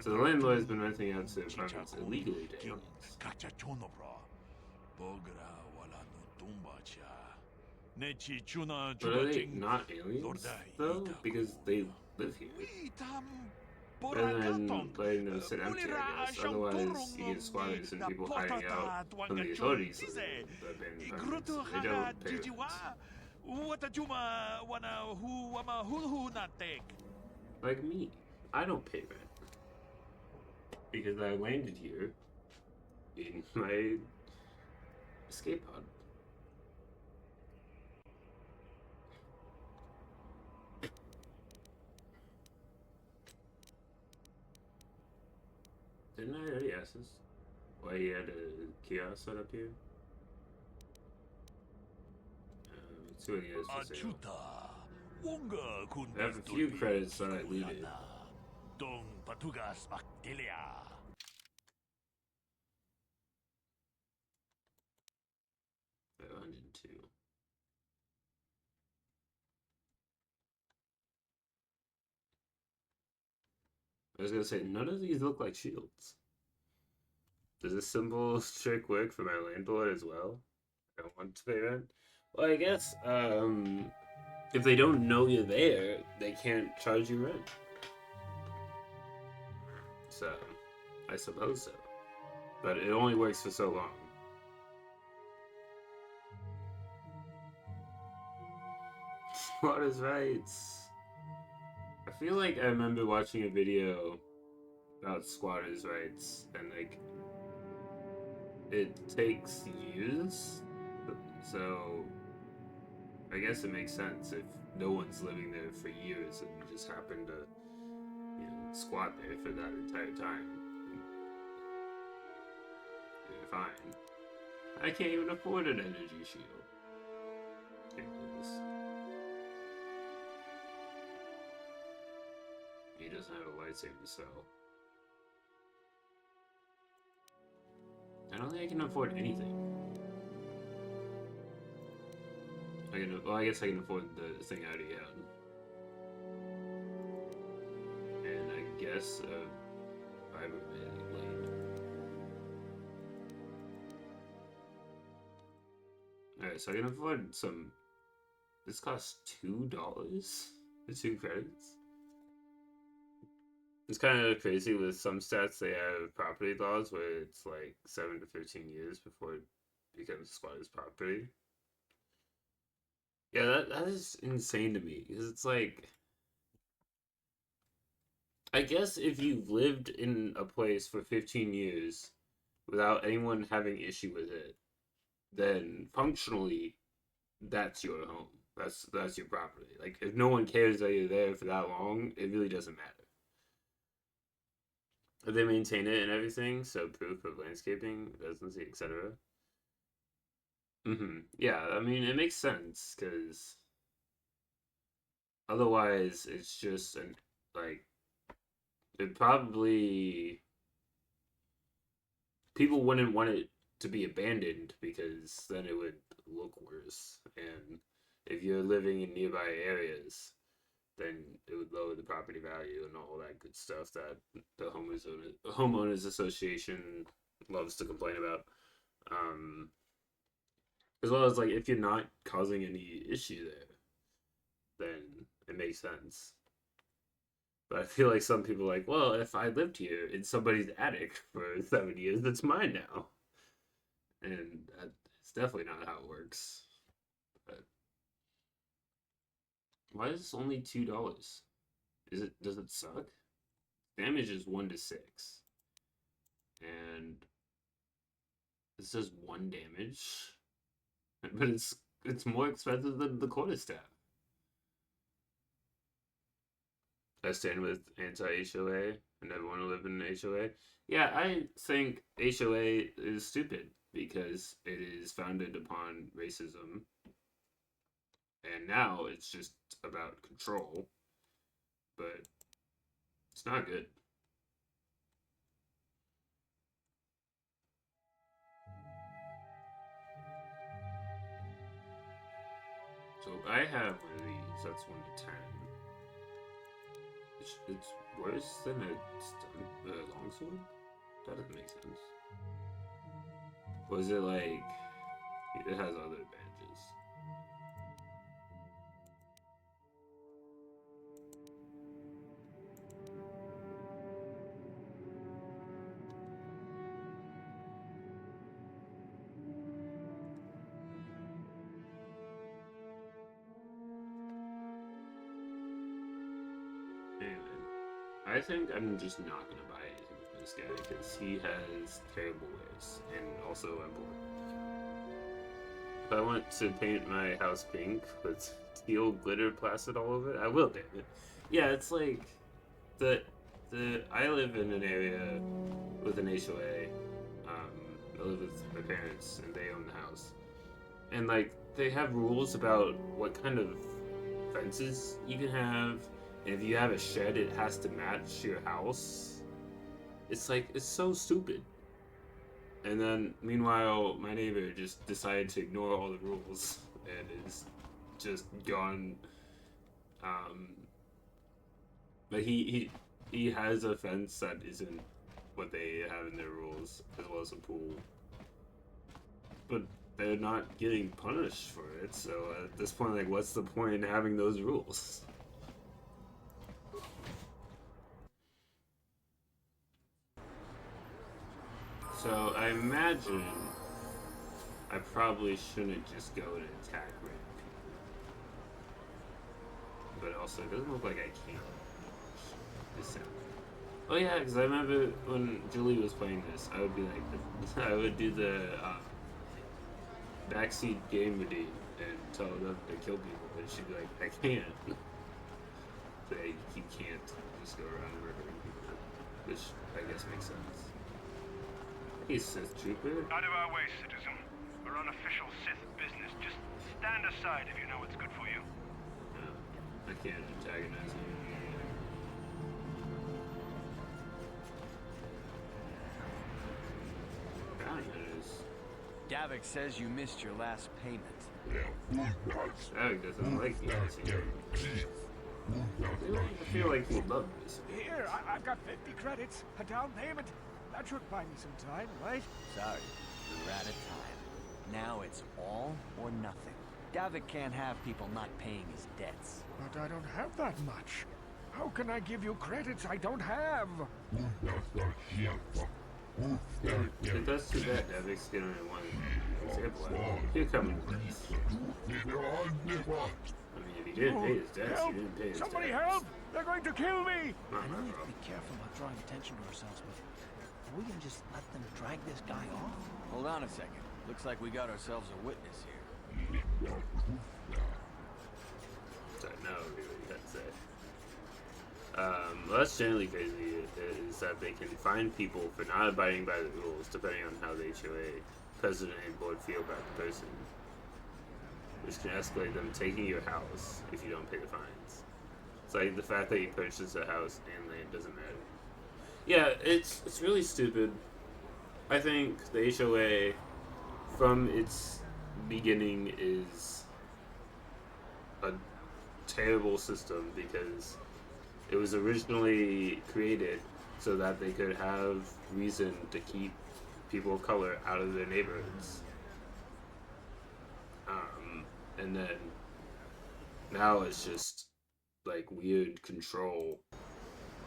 So the landlord has been renting out to apartments illegally to aliens. But are they not aliens, though? Because they live here. Rather than letting them sit empty, I guess. Otherwise, you get squatters and people hiding out from the authorities living in the abandoned apartments. They don't pay rent. Like me. I don't pay rent. Because I landed here in my escape pod. Didn't I already ask this? Why he had a kiosk set up here? Let's see what he has to say. I have a few credits that I looted. 502. I was gonna say, none of these look like shields. Does this simple trick work for my landlord as well? I don't want to pay rent. Well, I guess, if they don't know you're there, they can't charge you rent. So, I suppose so. But it only works for so long. Squatters' rights. I feel like I remember watching a video about squatters' rights, and like, it takes years, so I guess it makes sense if no one's living there for years and you just happen to, squat there for that entire time. You're fine. I can't even afford an energy shield. Can't do this. He doesn't have a lightsaber to sell. I don't think I can afford anything. Well, I guess I can afford the thing I already had. And I guess a fiber blade. Alright, so I can afford some... This costs $2 for 2 credits? It's kind of crazy with some stats. They have property laws where it's like 7 to 13 years before it becomes squatters' property. Yeah, that is insane to me, because it's like... I guess if you've lived in a place for 15 years without anyone having issue with it, then functionally, that's your home. That's your property. Like, if no one cares that you're there for that long, it really doesn't matter. If they maintain it and everything, so proof of landscaping, residency, etc. Yeah, I mean, it makes sense, because otherwise it's just, like, it probably... People wouldn't want it to be abandoned, because then it would look worse. And if you're living in nearby areas, then it would lower the property value and all that good stuff that the homeowners association loves to complain about. As well as, like, if you're not causing any issue there, then it makes sense. But I feel like some people are like, well, if I lived here in somebody's attic for 7 years, it's mine now. And that's definitely not how it works. But why is this only $2? Does it suck? Damage is 1 to 6. And it says 1 damage. But it's more expensive than the quarterstaff. I stand with anti-HOA and everyone who live in an HOA. Yeah, I think HOA is stupid because it is founded upon racism. And now it's just about control. But it's not good. So I have one of these. That's 1 to 10. It's worse than a longsword? That doesn't make sense. Or is it like... It has other advantages. I think I'm just not going to buy anything with this guy because he has terrible ways and also I'm bored. If I want to paint my house pink with steel glitter plastered all over it, I will, damn it. Yeah, it's like I live in an area with an HOA. I live with my parents and they own the house. And like they have rules about what kind of fences you can have. And if you have a shed, it has to match your house. It's like, it's so stupid. And then, meanwhile, my neighbor just decided to ignore all the rules and is just gone. But he has a fence that isn't what they have in their rules, as well as a pool. But they're not getting punished for it, so at this point, like, what's the point in having those rules? So I imagine I probably shouldn't just go and attack random people. But also, it doesn't look like I can. Oh yeah, because I remember when Julie was playing this, I would be like, I would do the backseat game routine and tell them to kill people, and she'd be like, I can't. So he can't just go around murdering people, which I guess makes sense. He's Sith Trooper. Out of our way, citizen. We're on official Sith business. Just stand aside if you know what's good for you. No, I can't antagonize him. Davik says you missed your last payment. Davik doesn't like me. I feel like he'd love this. Here, I've got 50 credits. A down payment. That should buy me some time, right? Sorry, we're out of time. Now it's all or nothing. Davik can't have people not paying his debts. But I don't have that much. How can I give you credits I don't have? That's too bad. Davik's gonna want to example. He'll come in first. I mean, if he didn't pay his debts, he didn't pay his Somebody debts. help! They're going to kill me! I know we have to be careful about drawing attention to ourselves, but are we gonna just let them drag this guy off? Hold on a second. Looks like we got ourselves a witness here. So, no, really, that's it. Well, that's generally crazy, is that they can fine people for not abiding by the rules, depending on how the HOA president and board feel about the person, which can escalate them taking your house if you don't pay the fines. It's like the fact that you purchased a house and land doesn't matter. Yeah, it's really stupid. I think the HOA, from its beginning, is a terrible system because it was originally created so that they could have reason to keep people of color out of their neighborhoods. And then now it's just like weird control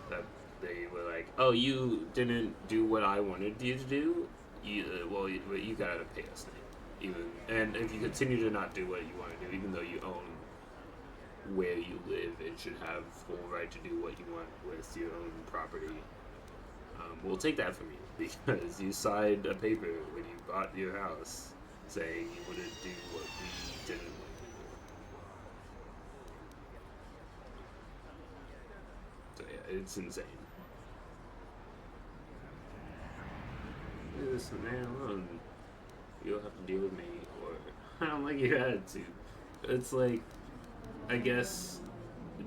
that they were like, oh, you didn't do what I wanted you to do, you gotta pay us now. And if you continue to not do what you want to do, even though you own where you live and should have full right to do what you want with your own property, we'll take that from you because you signed a paper when you bought your house saying you wouldn't do what we didn't want you to do. So yeah, it's insane. Listen, man, alone. You'll have to deal with me, or I don't like your attitude. It's like, I guess,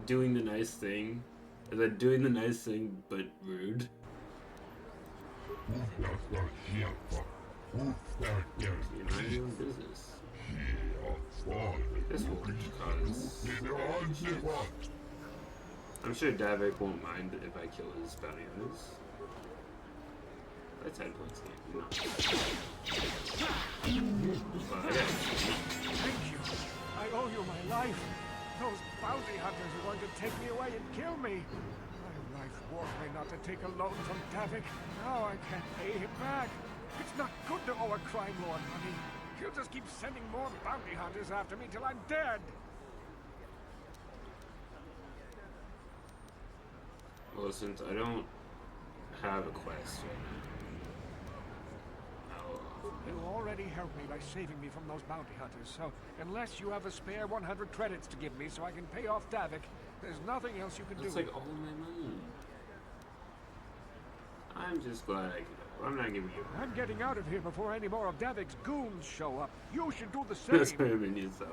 doing the nice thing, and then doing the nice thing, but rude. You're not your own business. This will cause issues. I'm sure Davik won't mind if I kill his bounty hunters. That's 10 points game. No. Thank you. I owe you my life. Those bounty hunters are going to take me away and kill me. My life warned me not to take a loan from Davik. Now I can't pay him back. It's not good to owe a crime lord money. He'll just keep sending more bounty hunters after me till I'm dead. Well, since I don't have a quest right now, You already helped me by saving me from those bounty hunters, so unless you have a spare 100 credits to give me so I can pay off Davik, there's nothing else you can do. That's like all my money. I'm just glad I can. I'm not giving you. I'm getting out of here before any more of Davik's goons show up. You should do the same. Experiment yourself.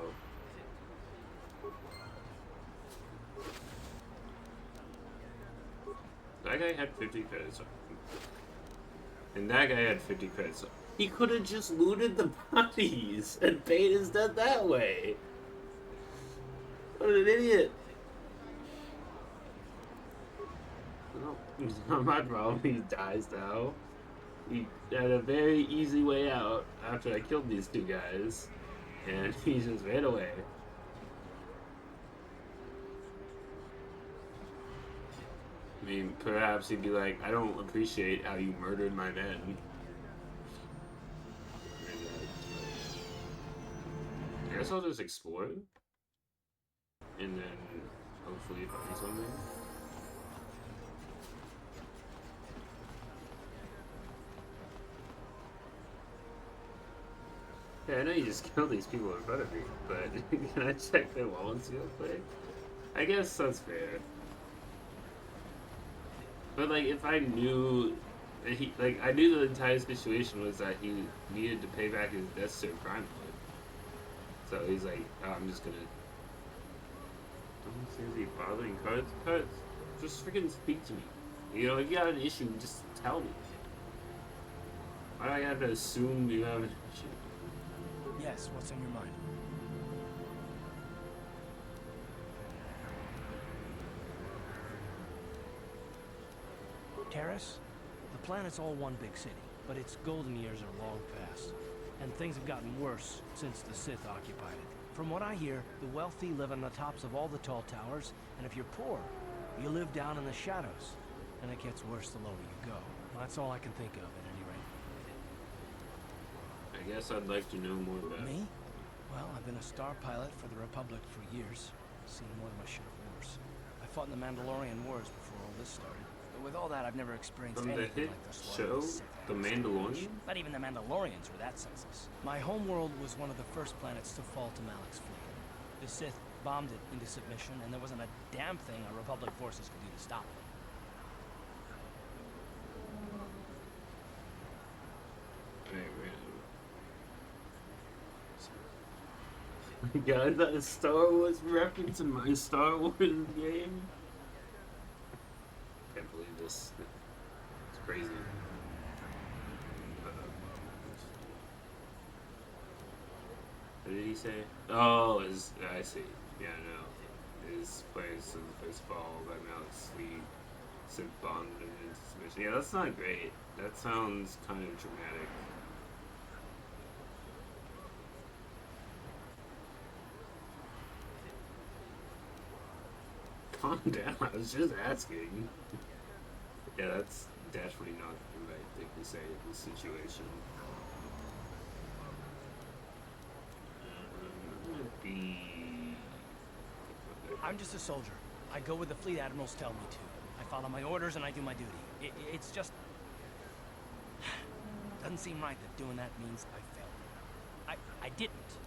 That guy had 50 credits on him. And that guy had 50 credits on him. He could have just looted the bodies and paid his debt that way. What an idiot. No, it's not my problem. He dies now. He had a very easy way out after I killed these two guys. And he just ran away. I mean, perhaps he'd be like, I don't appreciate how you murdered my men. I guess I'll just explore. And then hopefully find something. Yeah, I know you just killed these people in front of me, but can I check their wallets real quick? I guess that's fair. But like, if I knew that I knew the entire situation was that he needed to pay back his debts to a crime lord. So he's like, oh, I'm just gonna. Don't say he bothering cards. Cards, just freaking speak to me. You know, if you have an issue, just tell me. Why do I have to assume you have an issue? Yes, what's on your mind? Terrace? The planet's all one big city, but its golden years are long past. and things have gotten worse since the Sith occupied it. From what I hear, the wealthy live on the tops of all the tall towers, and if you're poor, you live down in the shadows. And it gets worse the lower you go. That's all I can think of, at any rate. I guess I'd like to know more about me. Well, I've been a star pilot for the Republic for years. Seen more than my share of wars. I fought in the Mandalorian Wars before all this started. But with all that, I've never experienced anything like this show, The Mandalorian? Not even the Mandalorians were that senseless. My homeworld was one of the first planets to fall to Malak's fleet. The Sith bombed it into submission, and there wasn't a damn thing our Republic forces could do to stop it. God, that is Star Wars reference in my Star Wars game. Can't believe this. It's crazy. What did he say? Oh, I see. Yeah, no. His plans to the first fall by Malak's fleet, Sith bombed into submission. Yeah, that's not great. That sounds kind of dramatic. Calm down, I was just asking. Yeah, that's definitely not the right thing to say in this situation. I'm just a soldier. I go where the fleet admirals tell me to. I follow my orders and I do my duty. It's just... doesn't seem right that doing that means I failed. I didn't.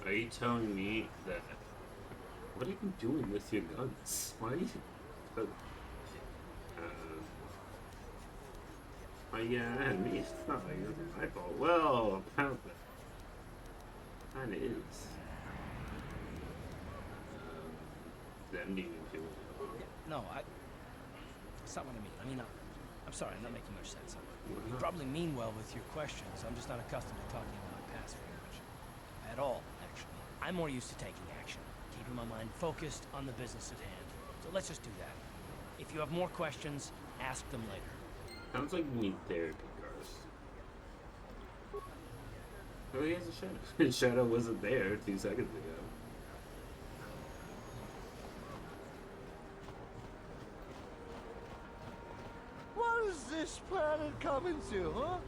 Are you telling me that... What are you doing with your guns? Why are you... yeah, me. It's not like it's my fault. Well, apparently. Kinda is. Them needing to... No, that's not what I mean. I mean, I'm sorry, I'm not making much sense. You probably mean well with your questions. I'm just not accustomed to talking about my past very much. At all, actually. I'm more used to taking action. Keeping my mind focused on the business at hand. So let's just do that. If you have more questions, ask them later. Sounds like you need therapy, Cars. Oh, he has a shadow. His shadow wasn't there 2 seconds ago. What is this planet coming to, huh?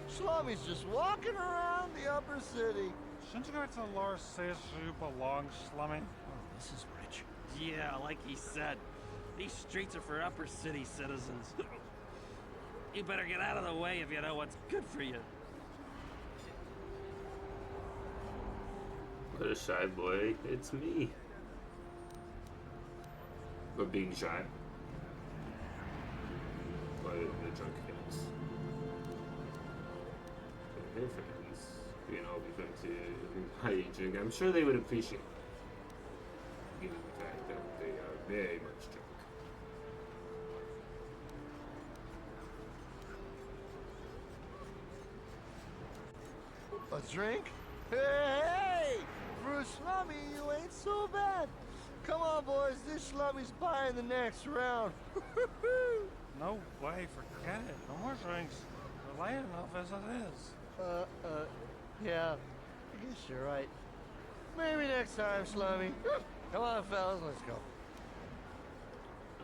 Slummy's just walking around the upper city. Shouldn't you go to the Lord says you belong, Slummy? Oh, this is rich. Yeah, like he said, these streets are for upper city citizens. You better get out of the way if you know what's good for you. What a shy boy. It's me. But being shy. By the drunk kids. Hey friends. You know, be friends to high drink. I'm sure they would appreciate it. Given the fact that they are very much drunk. A drink? Hey! For a Slummy, you ain't so bad. Come on, boys. This Slummy's buying the next round. No way, forget it. No more drinks. We're late enough as it is. Yeah. I guess you're right. Maybe next time, Slummy. Come on, fellas, let's go.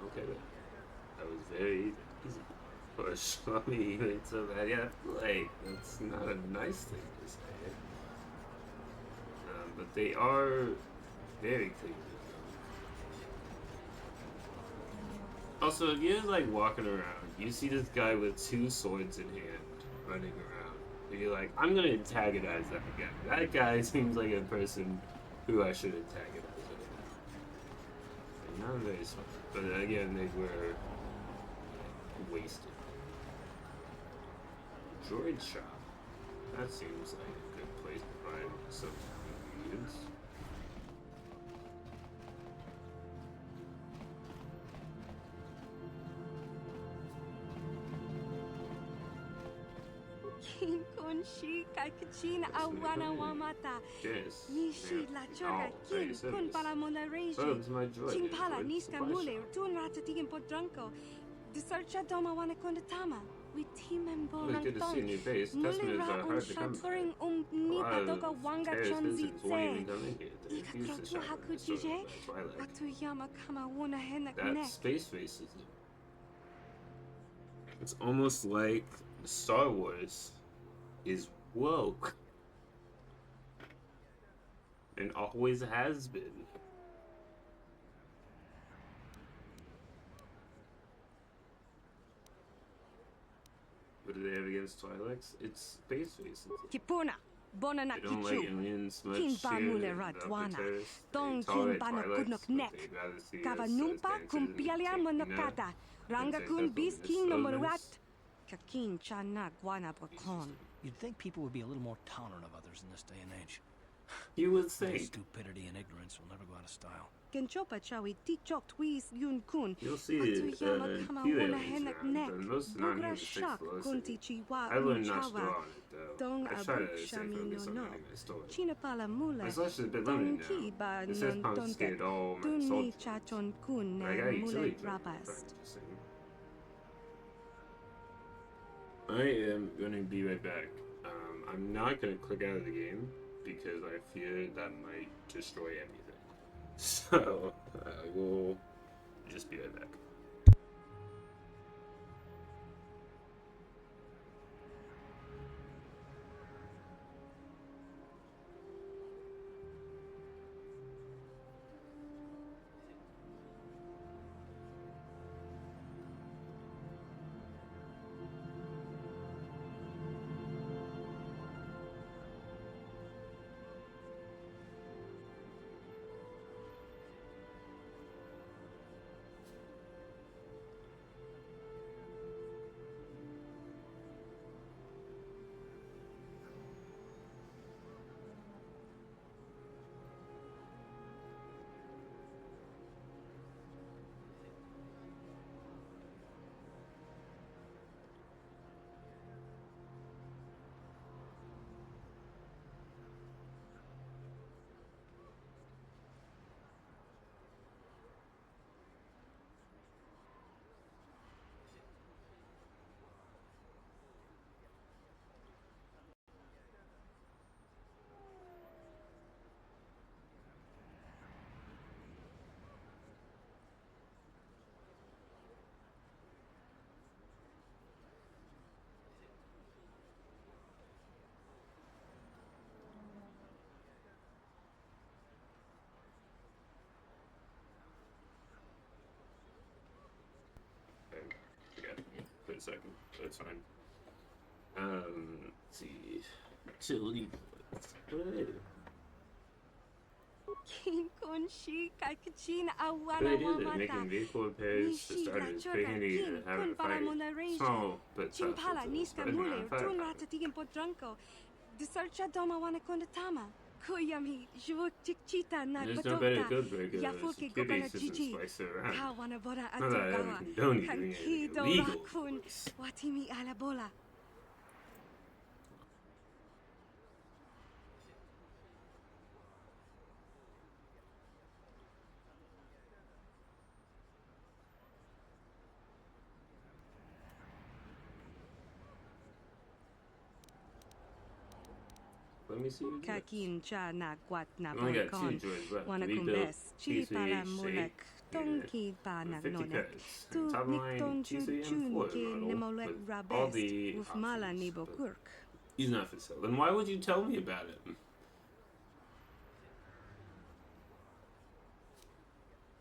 Okay, that was very easy. For a Slummy, you ain't so bad. Yeah, like, that's not a nice thing to say. But they are very clean. Also, if you're like walking around, you see this guy with 2 swords in hand running around. And you're like, I'm gonna antagonize that guy. That guy seems like a person who I should antagonize. And not very smart. But again, they were wasted. Droid shop. That seems like a good place to find some ingredients. Konshi kakachin awana wamata. Nishi la chora kin kun palamona reji. Chimpala niska mule tun ratatigin podranko. Disarcha doma wana kondatama. Always good to see a new base. Customers are hard to come by. A lot of terrorist citizens won't even come in here. They refuse to shop in the store by Twilight. That space face is it. It's almost like Star Wars is woke. And always has been. What do they have against Twi'leks? It's space faces. Kipuna, bona They don't like aliens much here without the terrorists. They tolerate Twi'leks, but they'd rather see us as dancers and taking Ranga kun biskin no maruat. Kakin chana guana brakon. You'd think people would be a little more tolerant of others in this day and age. You would think. Stupidity and ignorance will never go out of style. Kenchopa chawi tichok twis yun kun. You'll see few aliens around, and most are not here to fix velocity. I learned not to dwell on it, though. I try to stay focused on running my story. My selection is a bit limited now. It says confiscated all my soldiers. But I got utility points. I am going to be right back. I'm not going to click out of the game because I fear that might destroy everything. So, I will just be right back. For a second, that's fine. Let's see. Utility points. What do they do? What do they do? They're making vehicle repairs for starters. Pretty handy to have in a fight. Small, but tough. It's better than a firefighter. There's no better code breakers. Kibby doesn't spice it around. Not that I ever condone you doing anything illegal. Let me see what Kakin cha na guat na I only got 2 bonkon. droids left. Wana kumbes. Chi para mulek. Tonki pa nagnonek. Tu nikton chuchun ke nemolek rabes. Ufmala nibo kurk. He's not for sale. Then why would you tell me about it?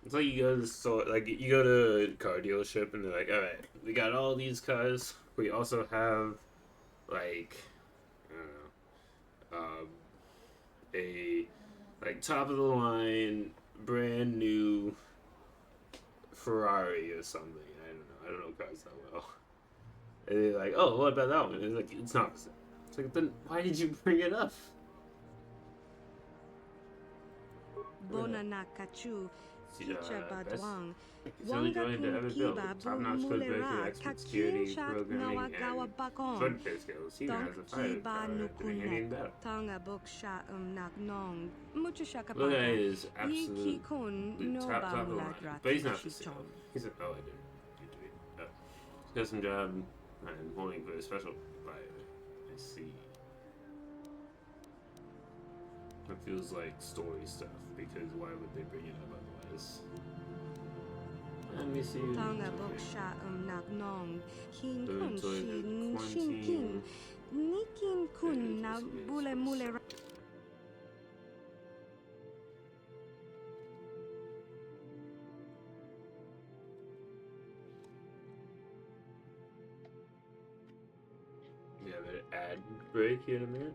It's like you go to the store, like you go to a car dealership and they're like, all right, we got all these cars. We also have like, I don't know, a like top of the line, brand new Ferrari or something. I don't know cars that well. And they're like, oh, what about that one? And it's like, it's not for sale. It's like, then why did you bring it up? Bona na kachu. Teacher Badwang. It's only joined to ever build. Top-notch code breaker, expert security, programming, and code repair skills. He has a firefighter doing handy in battle. Look at his absolute top of the line. But he's not for sale. He said, oh, I didn't. Oh. He's got some job I'm holding for a special buyer. I see. It feels like story stuff, because why would they bring it up otherwise? Let me see. Tonga boksha nak nong hin kun shin kin nikin kun na bule mule. We have an ad break here in a minute.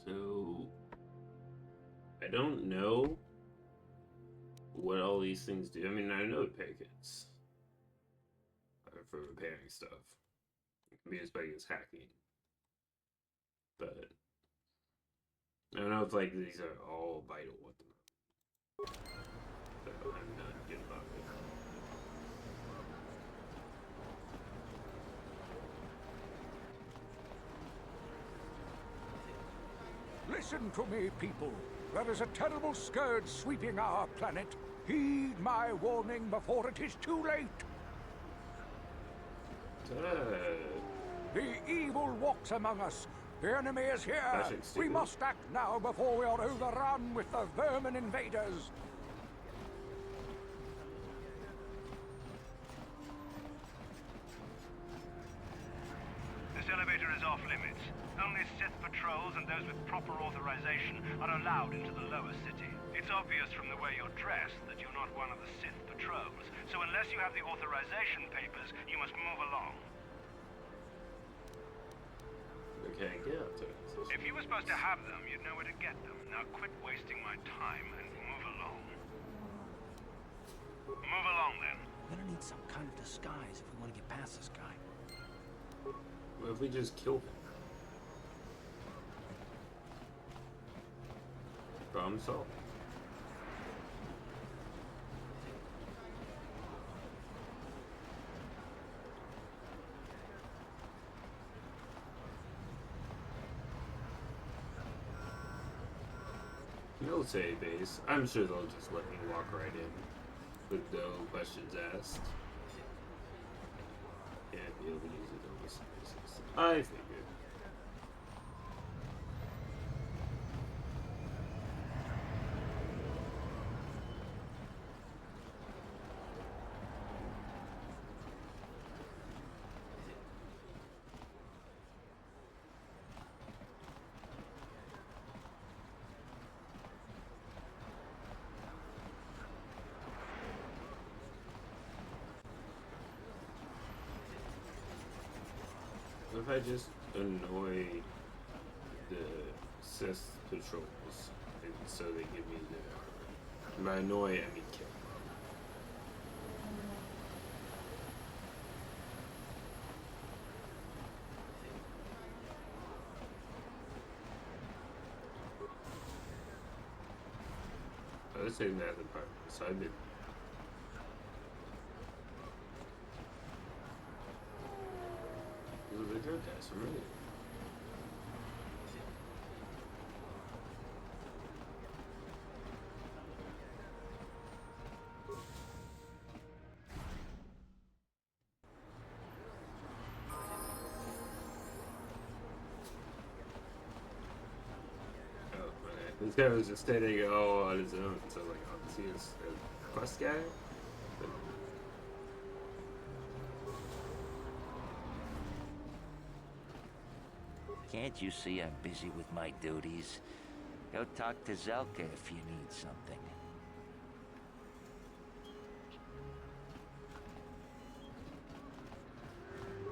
So I don't know what all these things do. I mean, I know packets are for repairing stuff. It can be used by against hacking, but I don't know if like these are all vital with them. So I'm not good about it. Listen to me, people. There is a terrible scourge sweeping our planet. Heed my warning before it is too late. The evil walks among us. The enemy is here. We must act now before we are overrun with the vermin invaders. This elevator is off limits. Only Sith patrols and those with proper authorization are allowed into the lower city. It's obvious from the way you're dressed that you're not one of the Sith patrols, so unless you have the authorization papers, you must move along. Okay, get up to it. If you were supposed to have them, you'd know where to get them. Now quit wasting my time and move along. Move along, then. We're gonna need some kind of disguise if we want to get past this guy. What if we just kill him? Problem solved. Military base. I'm sure they'll just let me walk right in with no questions asked. Can't be able to use it overseas. I figured. What if I just annoy the Sith patrols, and so they give me the armor? By annoy, I mean kill. I was saying that as a partner, so I've been. The good guys, really. Oh, okay. This guy was just standing all on his own, so like obviously he's a quest guy. But can't you see I'm busy with my duties? Go talk to Zelka if you need something.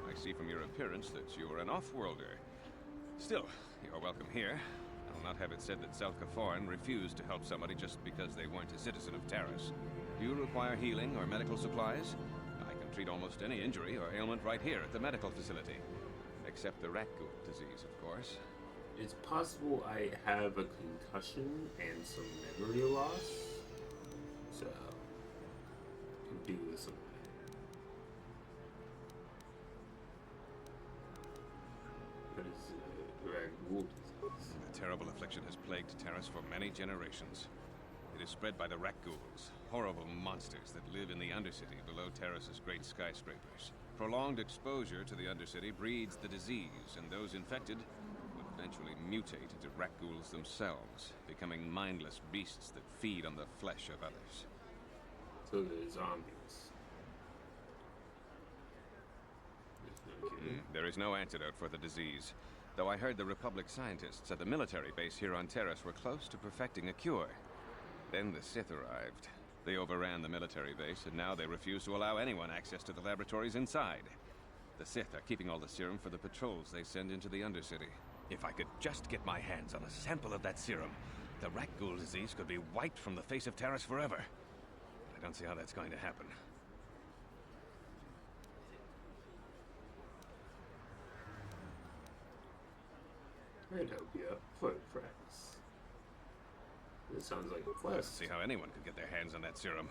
I see from your appearance that you're an off-worlder. Still, you're welcome here. I'll not have it said that Zelka Foreign refused to help somebody just because they weren't a citizen of Taris. Do you require healing or medical supplies? I can treat almost any injury or ailment right here at the medical facility. Except the rat goop disease, of course. It's possible I have a concussion and some memory loss, so I can do with something. What is rat goop disease? The terrible affliction has plagued Taris for many generations. It is spread by the Rakghouls, horrible monsters that live in the Undercity below Terrace's great skyscrapers. Prolonged exposure to the Undercity breeds the disease, and those infected would eventually mutate into Rakghouls themselves, becoming mindless beasts that feed on the flesh of others. So they're zombies. There is no antidote for the disease, though I heard the Republic scientists at the military base here on Terrace were close to perfecting a cure. Then the Sith arrived. They overran the military base, and now they refuse to allow anyone access to the laboratories inside. The Sith are keeping all the serum for the patrols they send into the Undercity. If I could just get my hands on a sample of that serum, the Rakghoul disease could be wiped from the face of Terrace forever. I don't see how that's going to happen. I'd help you out for practice. This sounds like a quest. I don't see how anyone could get their hands on that serum.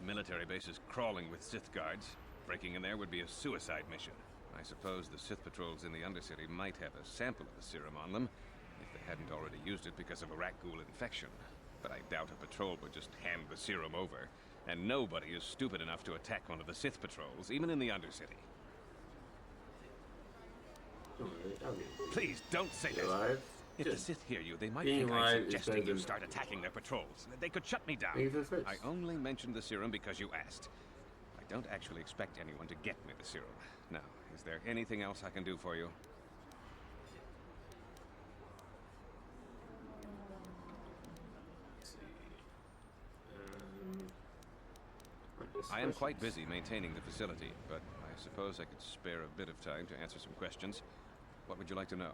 The military base is crawling with Sith guards. Breaking in there would be a suicide mission. I suppose the Sith patrols in the Undercity might have a sample of the serum on them, if they hadn't already used it because of a Rakghoul infection. But I doubt a patrol would just hand the serum over, and nobody is stupid enough to attack one of the Sith patrols, even in the Undercity. Please don't say that. If the Sith hear you, they might think I'm suggesting you start attacking their patrols. They could shut me down. I only mentioned the serum because you asked. I don't actually expect anyone to get me the serum. Now, is there anything else I can do for you? I am quite busy maintaining the facility, but I suppose I could spare a bit of time to answer some questions. What would you like to know?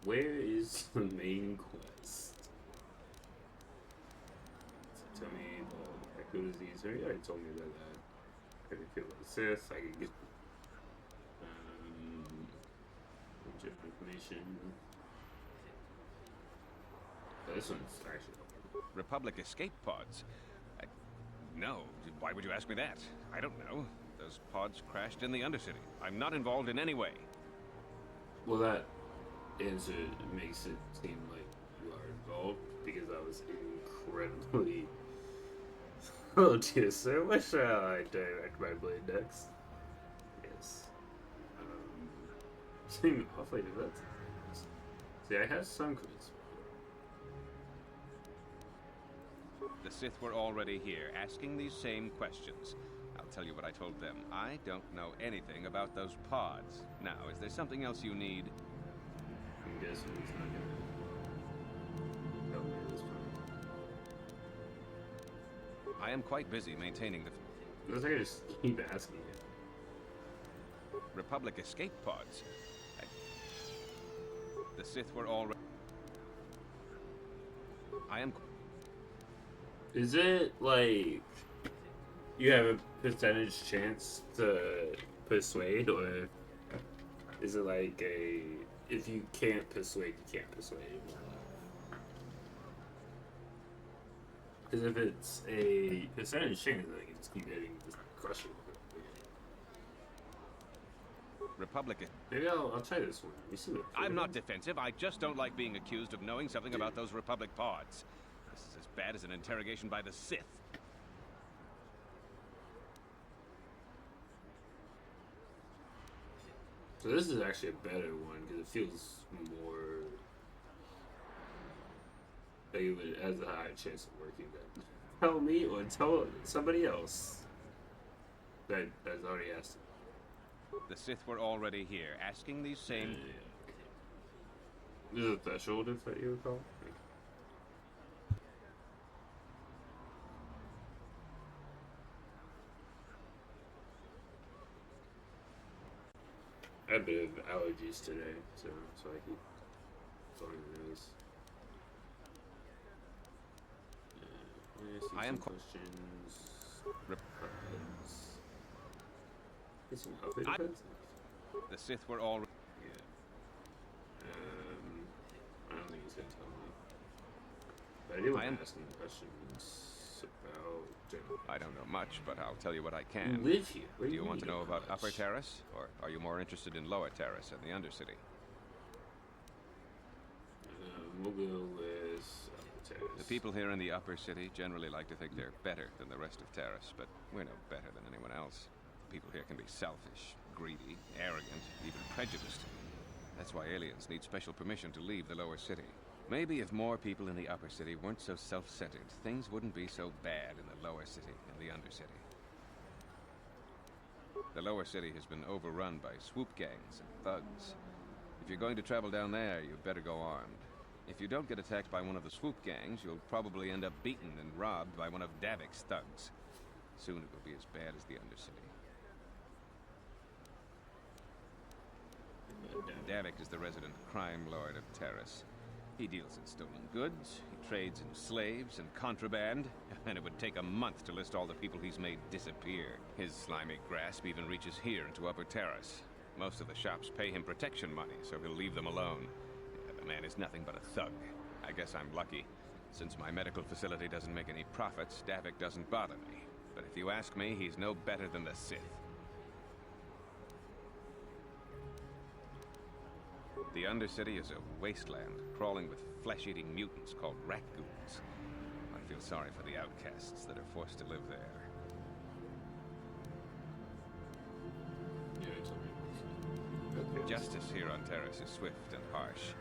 Where is the main quest? So tell me the Rakghoul disease. You already told me about that. I can feel the Sith. I can get bunch of information. This one's actually Republic escape pods. No, why would you ask me that? I don't know. Those pods crashed in the Undercity. I'm not involved in any way. Well, that answer makes it seem like you are involved, because I was incredibly... Oh dear sir, where shall I direct my blade next? Yes. Seem awfully defensive. See, I have some charisma. The Sith were already here, asking these same questions. I'll tell you what I told them. I don't know anything about those pods. Now, is there something else you need? I'm guessing he's not gonna help me this time. I am quite busy maintaining the... Looks like I just keep asking you. Republic escape pods. The Sith were already... I am... Is it like you have a percentage chance to persuade, or is it like a if you can't persuade, you can't persuade? Because if it's a percentage chance, then I can just keep hitting this crushing. Republic. Maybe I'll try this one. You see what I'm not defensive. I just don't like being accused of knowing something about those Republic pods. This is as bad as an interrogation by the Sith. So this is actually a better one because it feels more like it has a higher chance of working than tell me or tell somebody else that has already asked. The Sith were already here, asking these same... This is a threshold, if that you recall? I had a bit of allergies today, so I keep blowing the nose. I am questions. The Sith were all... Yeah. I don't think he's gonna tell me. But I do want to ask him questions about general. I don't know much, but I'll tell you what I can. You live here. Do you want to know about Upper Terrace, or are you more interested in Lower Terrace and the Undercity? We'll go with Upper Terrace. The people here in the upper city generally like to think they're better than the rest of Taris, but we're no better than anyone else. The people here can be selfish, greedy, arrogant, even prejudiced. That's why aliens need special permission to leave the lower city. Maybe if more people in the upper city weren't so self-centered, things wouldn't be so bad in the lower city and the undercity. The lower city has been overrun by swoop gangs and thugs. If you're going to travel down there, you better go armed. If you don't get attacked by one of the swoop gangs, you'll probably end up beaten and robbed by one of Davik's thugs. Soon it will be as bad as the undercity. Davik is the resident crime lord of Taris. He deals in stolen goods, he trades in slaves and contraband, and it would take a month to list all the people he's made disappear. His slimy grasp even reaches here into Upper Taris. Most of the shops pay him protection money, so he'll leave them alone. The man is nothing but a thug. I guess I'm lucky. Since my medical facility doesn't make any profits, Davik doesn't bother me. But if you ask me, he's no better than the Sith. The Undercity is a wasteland, crawling with flesh-eating mutants called raccoons. I feel sorry for the outcasts that are forced to live there. Justice here on Taris is swift and harsh.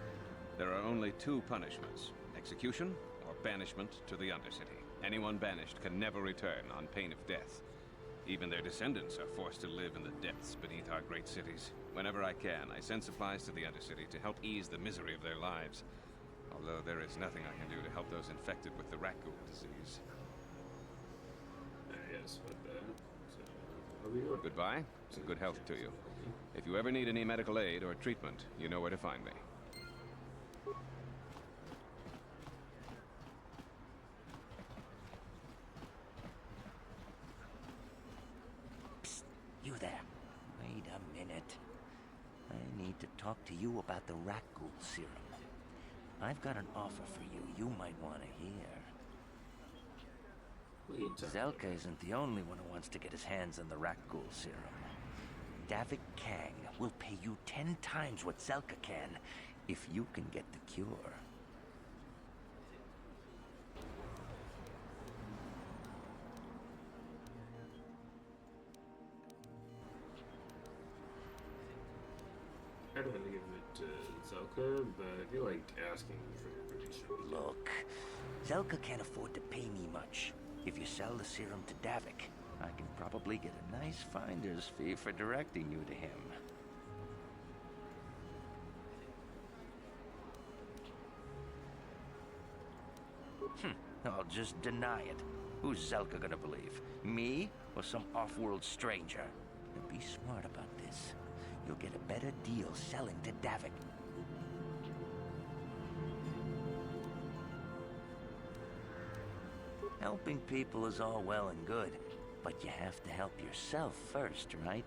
There are only two punishments: execution or banishment to the Undercity. Anyone banished can never return on pain of death. Even their descendants are forced to live in the depths beneath our great cities. Whenever I can, I send supplies to the Undercity to help ease the misery of their lives. Although there is nothing I can do to help those infected with the raccoon disease. Yes, Goodbye, and good health to you. If you ever need any medical aid or treatment, you know where to find me. Psst, you there. Wait a minute. I need to talk to you about the Rakghoul serum. I've got an offer for you might want to hear. Zelka isn't the only one who wants to get his hands on the Rakghoul serum. Davik Kang will pay you 10 times what Zelka can if you can get the cure. I'd rather give it to Zelka, but I feel like asking for permission. Look, Zelka can't afford to pay me much. If you sell the serum to Davik, I can probably get a nice finder's fee for directing you to him. I'll just deny it. Who's Zelka gonna believe? Me or some off-world stranger? And be smart about this. You'll get a better deal selling to Davik. Helping people is all well and good, but you have to help yourself first, right?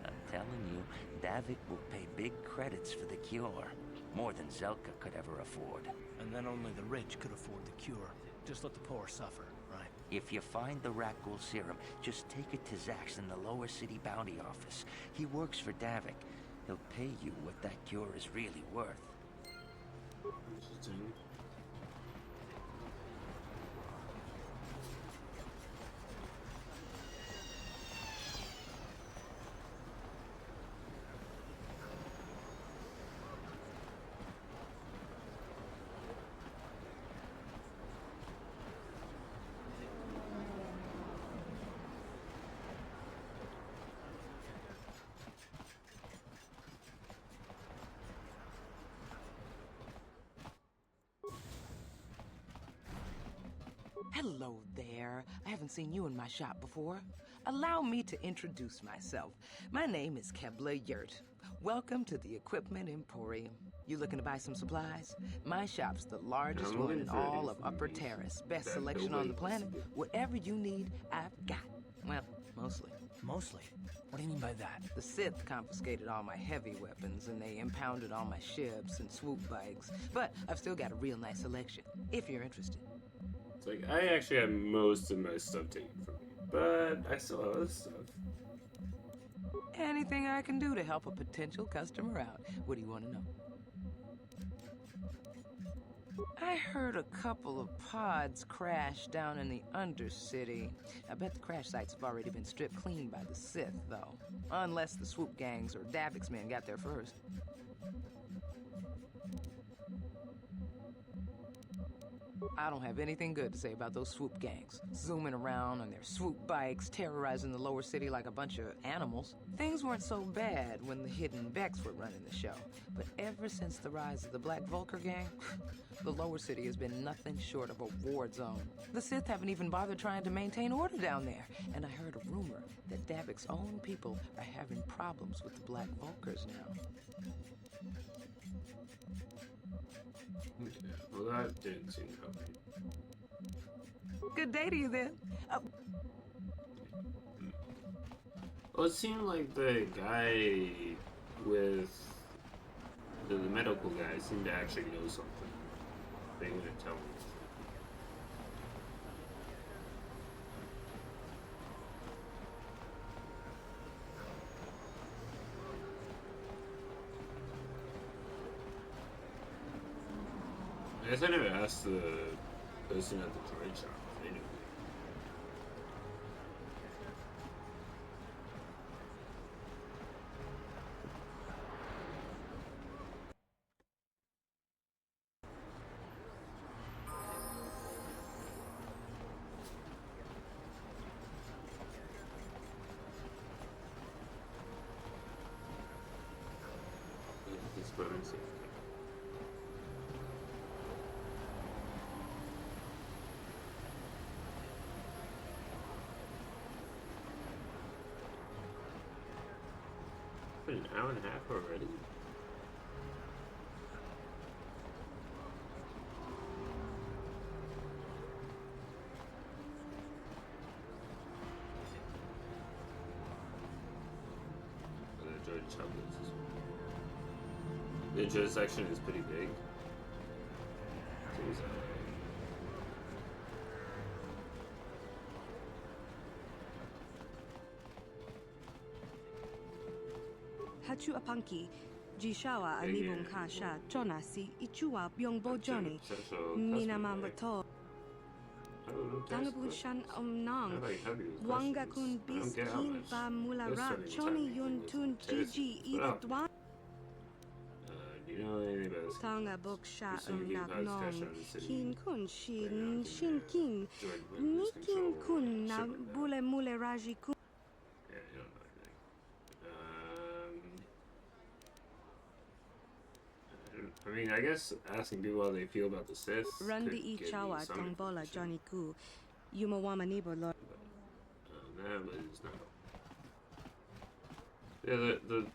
I'm telling you, Davik will pay big credits for the cure. More than Zelka could ever afford. And then only the rich could afford the cure. Just let the poor suffer, right? If you find the Rakghoul serum, just take it to Zax in the lower city bounty office. He works for Davik. He'll pay you what that cure is really worth. Hello there. I haven't seen you in my shop before. Allow me to introduce myself. My name is Kebla Yurt. Welcome to the Equipment Emporium. You looking to buy some supplies? My shop's the largest one in all of Upper Taris. Best selection on the planet. Whatever you need, I've got. Well, mostly. Mostly? What do you mean by that? The Sith confiscated all my heavy weapons, and they impounded all my ships and swoop bikes. But I've still got a real nice selection, if you're interested. It's like, I actually have most of my stuff taken from me, but I still have other stuff. Anything I can do to help a potential customer out. What do you want to know? I heard a couple of pods crash down in the Undercity. I bet the crash sites have already been stripped clean by the Sith, though. Unless the swoop gangs or Davik's men got there first. I don't have anything good to say about those swoop gangs. Zooming around on their swoop bikes, terrorizing the lower city like a bunch of animals. Things weren't so bad when the Hidden Becks were running the show. But ever since the rise of the Black Vulcar gang, the lower city has been nothing short of a war zone. The Sith haven't even bothered trying to maintain order down there. And I heard a rumor that Davik's own people are having problems with the Black Vulcars now. Yeah, well, that didn't seem to help me. Good day to you, then. Well, it seemed like the guy with the medical guy seemed to actually know something. They wouldn't tell me. I guess I never asked the person at the droid shop if they knew. This bonus. An hour and a half already? The droid shop is... The droid section is pretty big. Seems that way. Hachu apanki, Jishawa alibong kasha, Jonasi, Ichua byongbo Johnny, Minamamato. Dangabushan omnang, Wanga kun biskin ba mularat, Johnny yun tun Gigi idadwan. Do you know anything about this? Tanga boksha nong, Kin kun shin kin, Nikin kun na bule mule raji kun. I mean, I guess asking people how they feel about the Sith. Randi Ichawa Tongbola Johnny Ku. Yumawama Nibo Lord. That was not. Yeah, the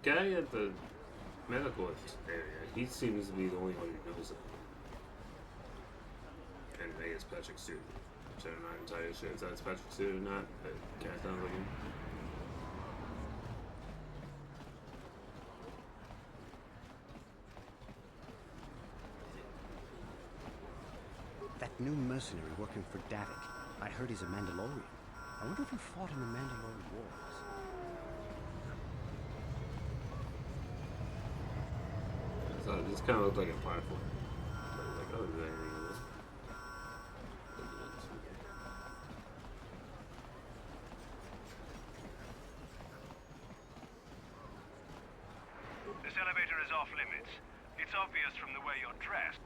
guy at the medical area, he seems to be the only one who knows it. And I guess Patrick Stewart. Which I'm not entirely sure if that's Patrick Stewart or not, but kind of sounds like him. That new mercenary working for Davik. I heard he's a Mandalorian. I wonder if he fought in the Mandalorian Wars. So this kind of looked like a platform. So I was like, oh, is there anything in this? This elevator is off limits. It's obvious from the way you're dressed.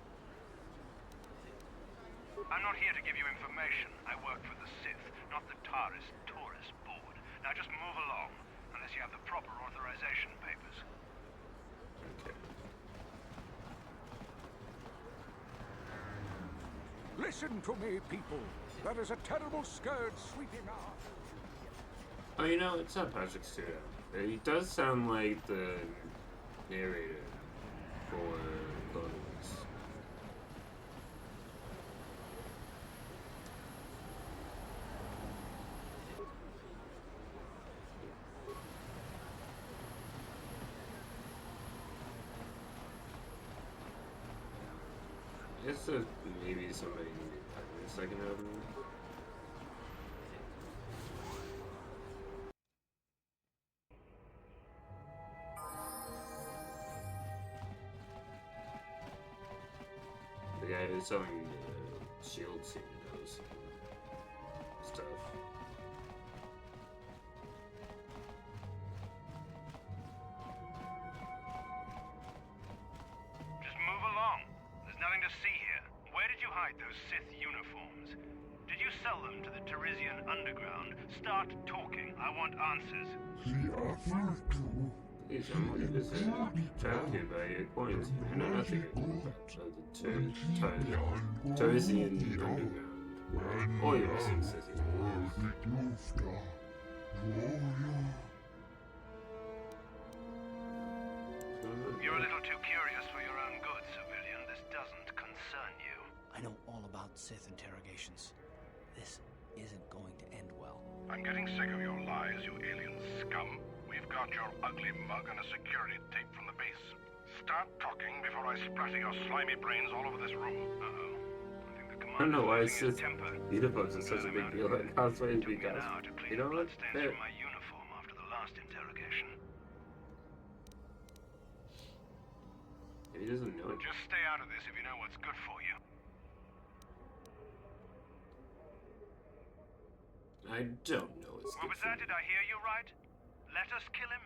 I'm not here to give you information. I work for the Sith, not the Taris Tourist Board. Now just move along, unless you have the proper authorization papers. Okay. Listen to me, people. There is a terrible scourge sweeping our... Oh, you know, it's not Patrick Stewart. He does sound like the narrator for Clone Wars. I guess maybe somebody needed a second album. was selling shield signals stuff. Just move along. There's nothing to see here. Where did you hide those Sith uniforms? Did you sell them to the Teresian underground? Start talking. I want answers. Please, I'm 100% trapped here by your coins. I know nothing about the Teresian underground. Or your missing Sith. You're a little too curious for your own good, civilian. This doesn't concern you. I know all about Sith interrogations. This isn't going to end well. I'm getting sick of your lies, you alien scum. We've got your ugly mug and a security tape from the base. Start talking before I splatter your slimy brains all over this room. Uh-oh. I don't know why Sith uniforms is such a big deal. Like, how it's because, you know what? From my uniform after the last interrogation. He doesn't know it. Just stay out of this if you know what's good for you. I don't know what's good What was that? Did I hear you right? Let us kill him?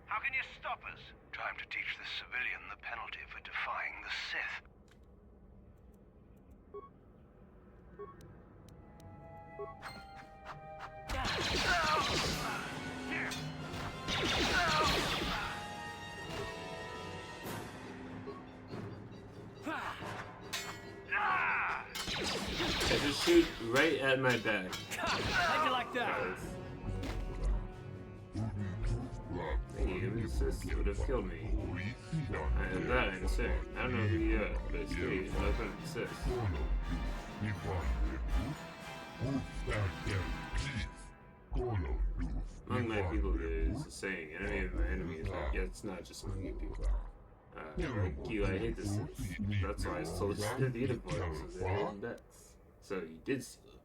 How can you stop us? Time to teach this civilian the penalty for defying the Sith. I just shoot right at my back. How'd you like that? Hey, Sith would have killed me. And that I'm saying. I don't know who you are, but it's me, and I think it's Sith. Among my people, there's a saying, enemy of my enemy is like, yeah, it's not just among you people. Like you, I hate the Sith. That's why I stole the uniforms of their own deaths. So you did steal them.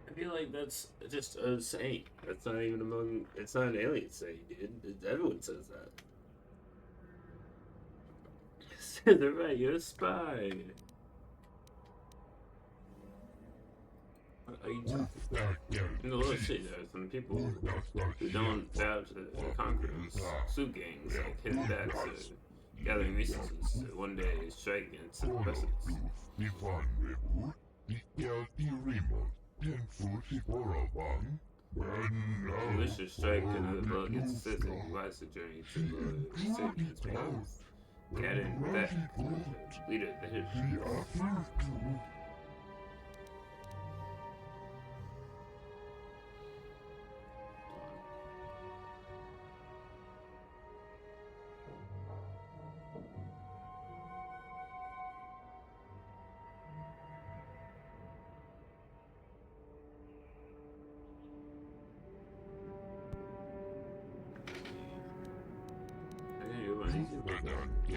I feel like that's just a saying. That's not even among. It's not an alien saying, dude. Everyone says that. They're right. You're a spy. What are you talking about? In the little shit, there are some people who don't bow to the conquerors. Soup gangs like hidden backs are gathering resources to one day strike against the oppressors. Militia strike another blow against Sith and wise the journey to the Sabian's behalf. Gadding back, leader of the hidden.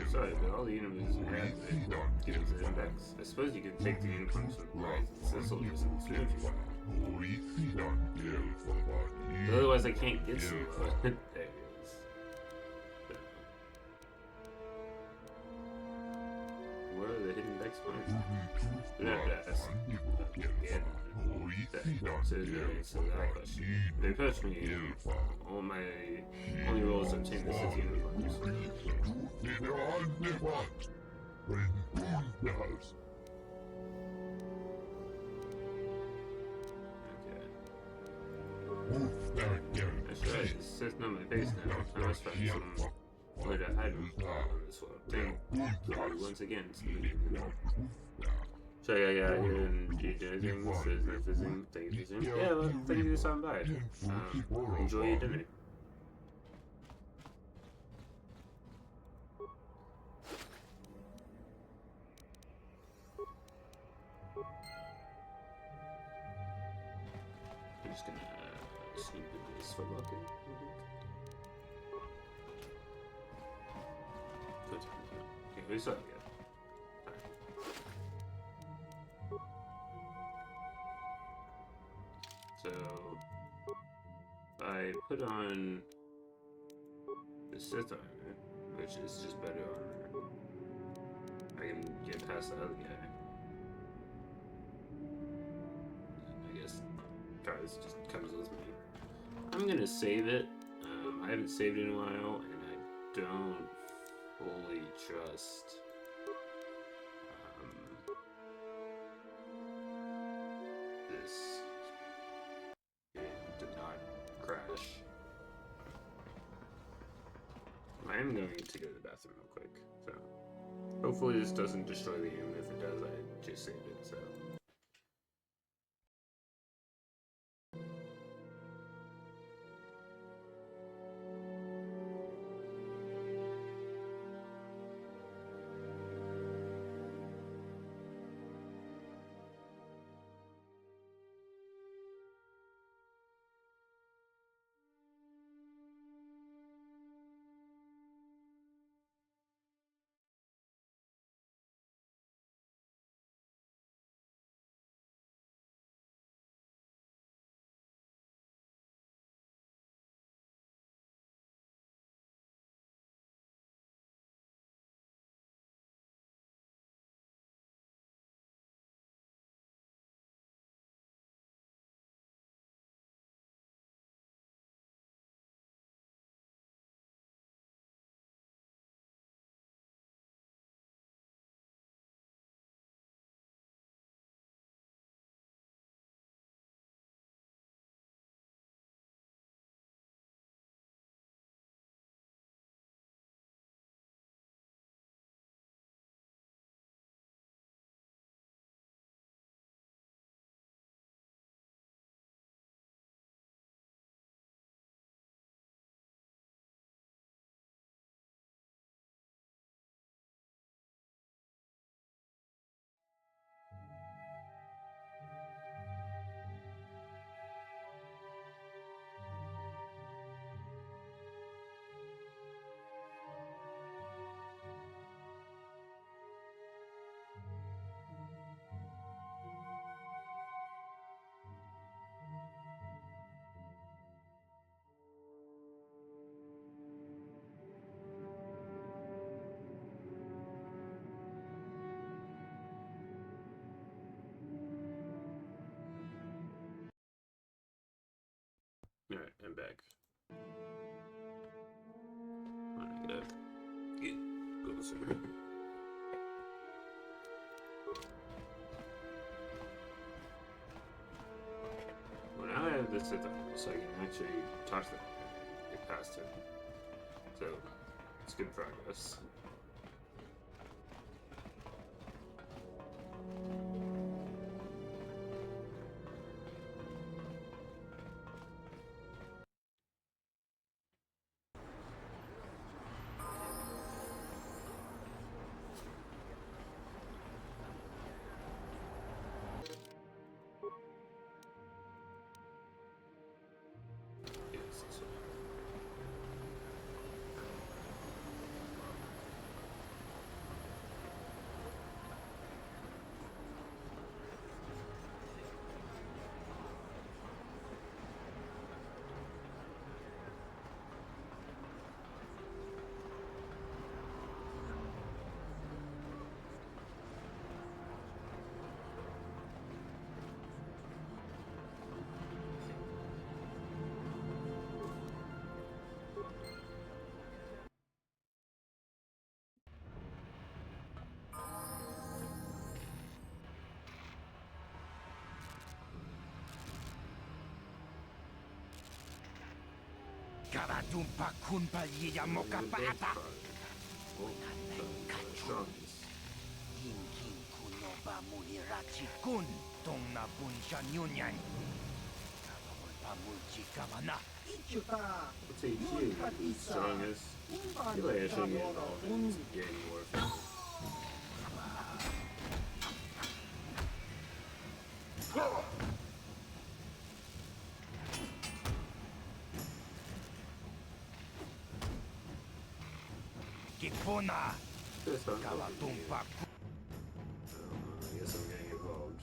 Sorry, but all the universe have gives us an index. I suppose you could take the uniforms from the Sith soldiers and snooze you. But otherwise, I can't get some. There it is. Where are the hidden dex points? We'd have to ask again. So that question. They approached me, and all my only roles to obtain the Sith uniforms. That's right, the Sith know my face now. I must find some way to hide them on this one thing. So once again, so yeah, here and do anything, says no fizzing, thank you for fizzing. Yeah, well, thank you for stopping by. Enjoy your dinner. I'm just gonna sneak in this footlocker. Okay, we saw it again. So I put on the Sith armor, which which is just better armor. I can get past the other guy. I guess Cars just comes with me. I'm gonna save it. I haven't saved in a while, and I don't fully trust this game did not crash. I am going to go to the bathroom real quick, so hopefully this doesn't destroy the game. If it does, I just saved it, so. Alright, I'm back. I gotta get closer. Well, now I have this at the so I can actually touch them, get past him. So, it's good progress. Karadumpa kunpalyiya mokapata. Hinkin kunoba muhirachi kun tong na bunsha nyunyan. Kadolpa mulchi kamana. What's HU? Strongest. I feel like I should get involved in some gang warfare. Kipuna. Kaladumpa. I guess I'm getting involved.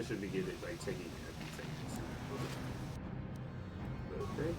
I should be getting by taking everything. But great.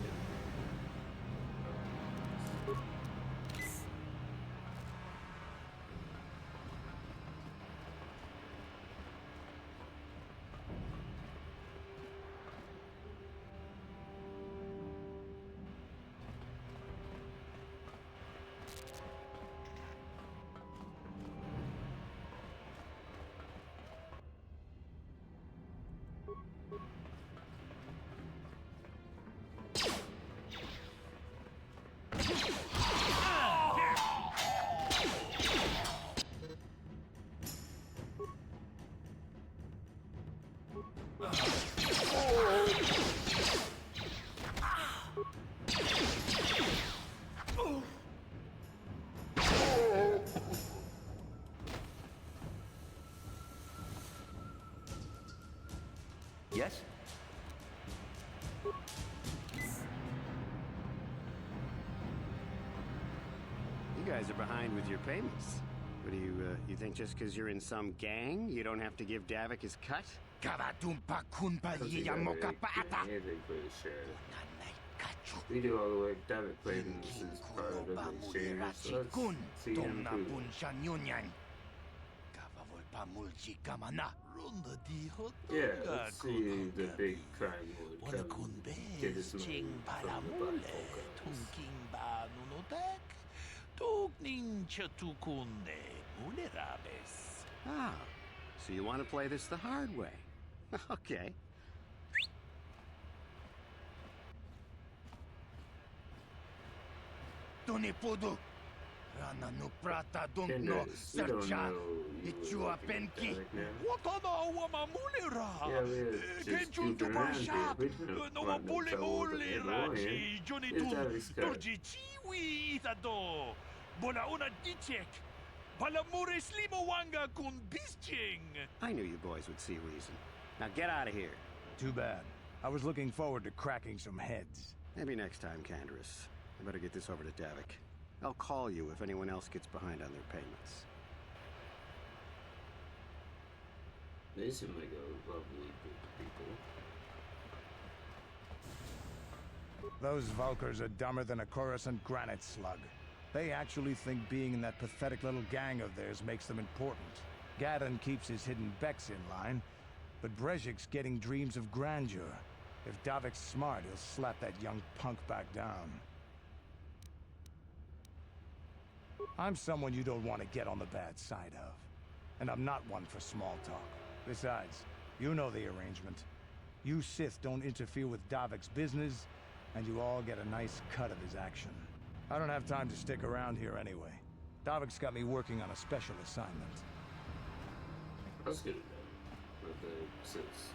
Yes? You guys are behind with your payments. What do you think just because you're in some gang, you don't have to give Davik his cut? We do all the work Davik claims is part of the exchange, so let's see him prove it. Yeah, let's see the big crime lord come get his money from the bifocals. Ah, so you want to play this the hard way. Okay. Knghts, we don't know you working with Davik now. Yeah, we're just goofing around here. We don't want no trouble with the Mandalorian. Here's Davik's cut. I knew you boys would see reason. Now get out of here. Too bad. I was looking forward to cracking some heads. Maybe next time, Canderous. I better get this over to Davik. I'll call you if anyone else gets behind on their payments. They seem like a lovely group of people. Those Vulkars are dumber than a Coruscant granite slug. They actually think being in that pathetic little gang of theirs makes them important. Gadon keeps his hidden Becks in line, but Brezhik's getting dreams of grandeur. If Davik's smart, he'll slap that young punk back down. I'm someone you don't want to get on the bad side of. And I'm not one for small talk. Besides, you know the arrangement. You Sith don't interfere with Davik's business, and you all get a nice cut of his action. I don't have time to stick around here anyway. Davik's got me working on a special assignment. That's good enough. Let the Siths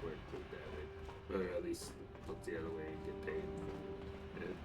work with Davik. Or at least look the other way and get paid for it.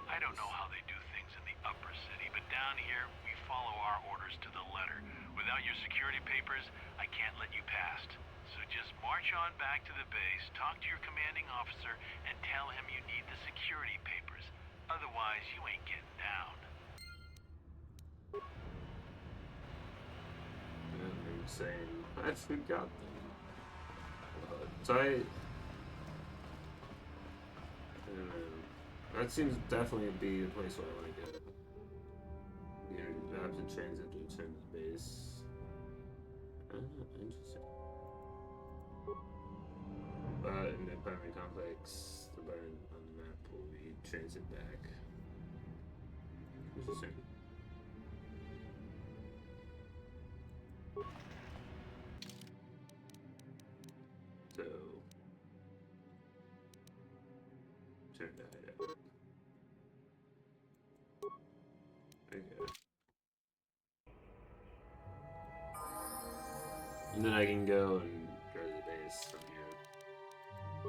I don't know how they do things in the upper city, but down here, we follow our orders to the letter. Without your security papers, I can't let you past. So just march on back to the base, talk to your commanding officer, and tell him you need the security papers. Otherwise, you ain't getting down. And they're saying, I forgot them. So I don't know. That seems definitely to be the place where I want to go. You know, have to transit to return to the base. Interesting. In the apartment complex, the button on the map will be transit back. Interesting. So, turn that out. Okay. And then I can go and go to the base from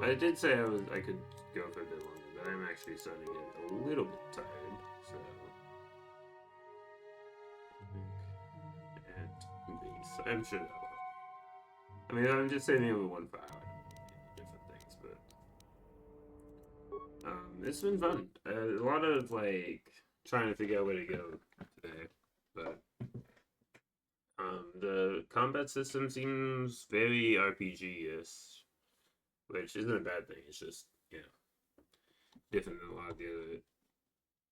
here. I did say I could go for a bit longer, but I'm actually starting to get a little bit tired, so and base. I'm sure that will. I mean, I'm just saving over one file, different things, but it's been fun. A lot of like trying to figure out where to go today, but the combat system seems very RPG-ish, which isn't a bad thing. It's just, you know, different than a lot of the other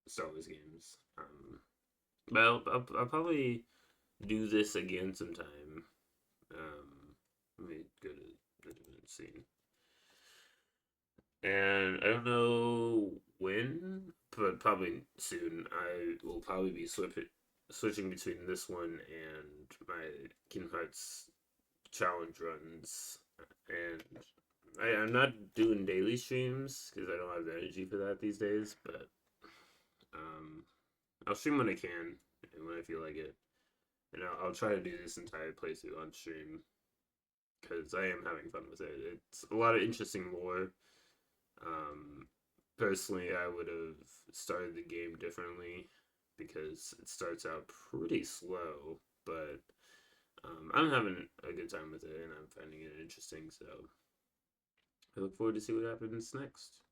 Star Wars games. But I'll probably do this again sometime. Let me go to the different scene. And I don't know when, but probably soon. I will probably be switching between this one and my Knghts challenge runs, and I'm not doing daily streams because I don't have the energy for that these days, but I'll stream when I can and when I feel like it, and I'll try to do this entire playthrough on stream because I am having fun with it. It's a lot of interesting lore. Personally, I would have started the game differently because it starts out pretty slow, but I'm having a good time with it and I'm finding it interesting, so I look forward to see what happens next.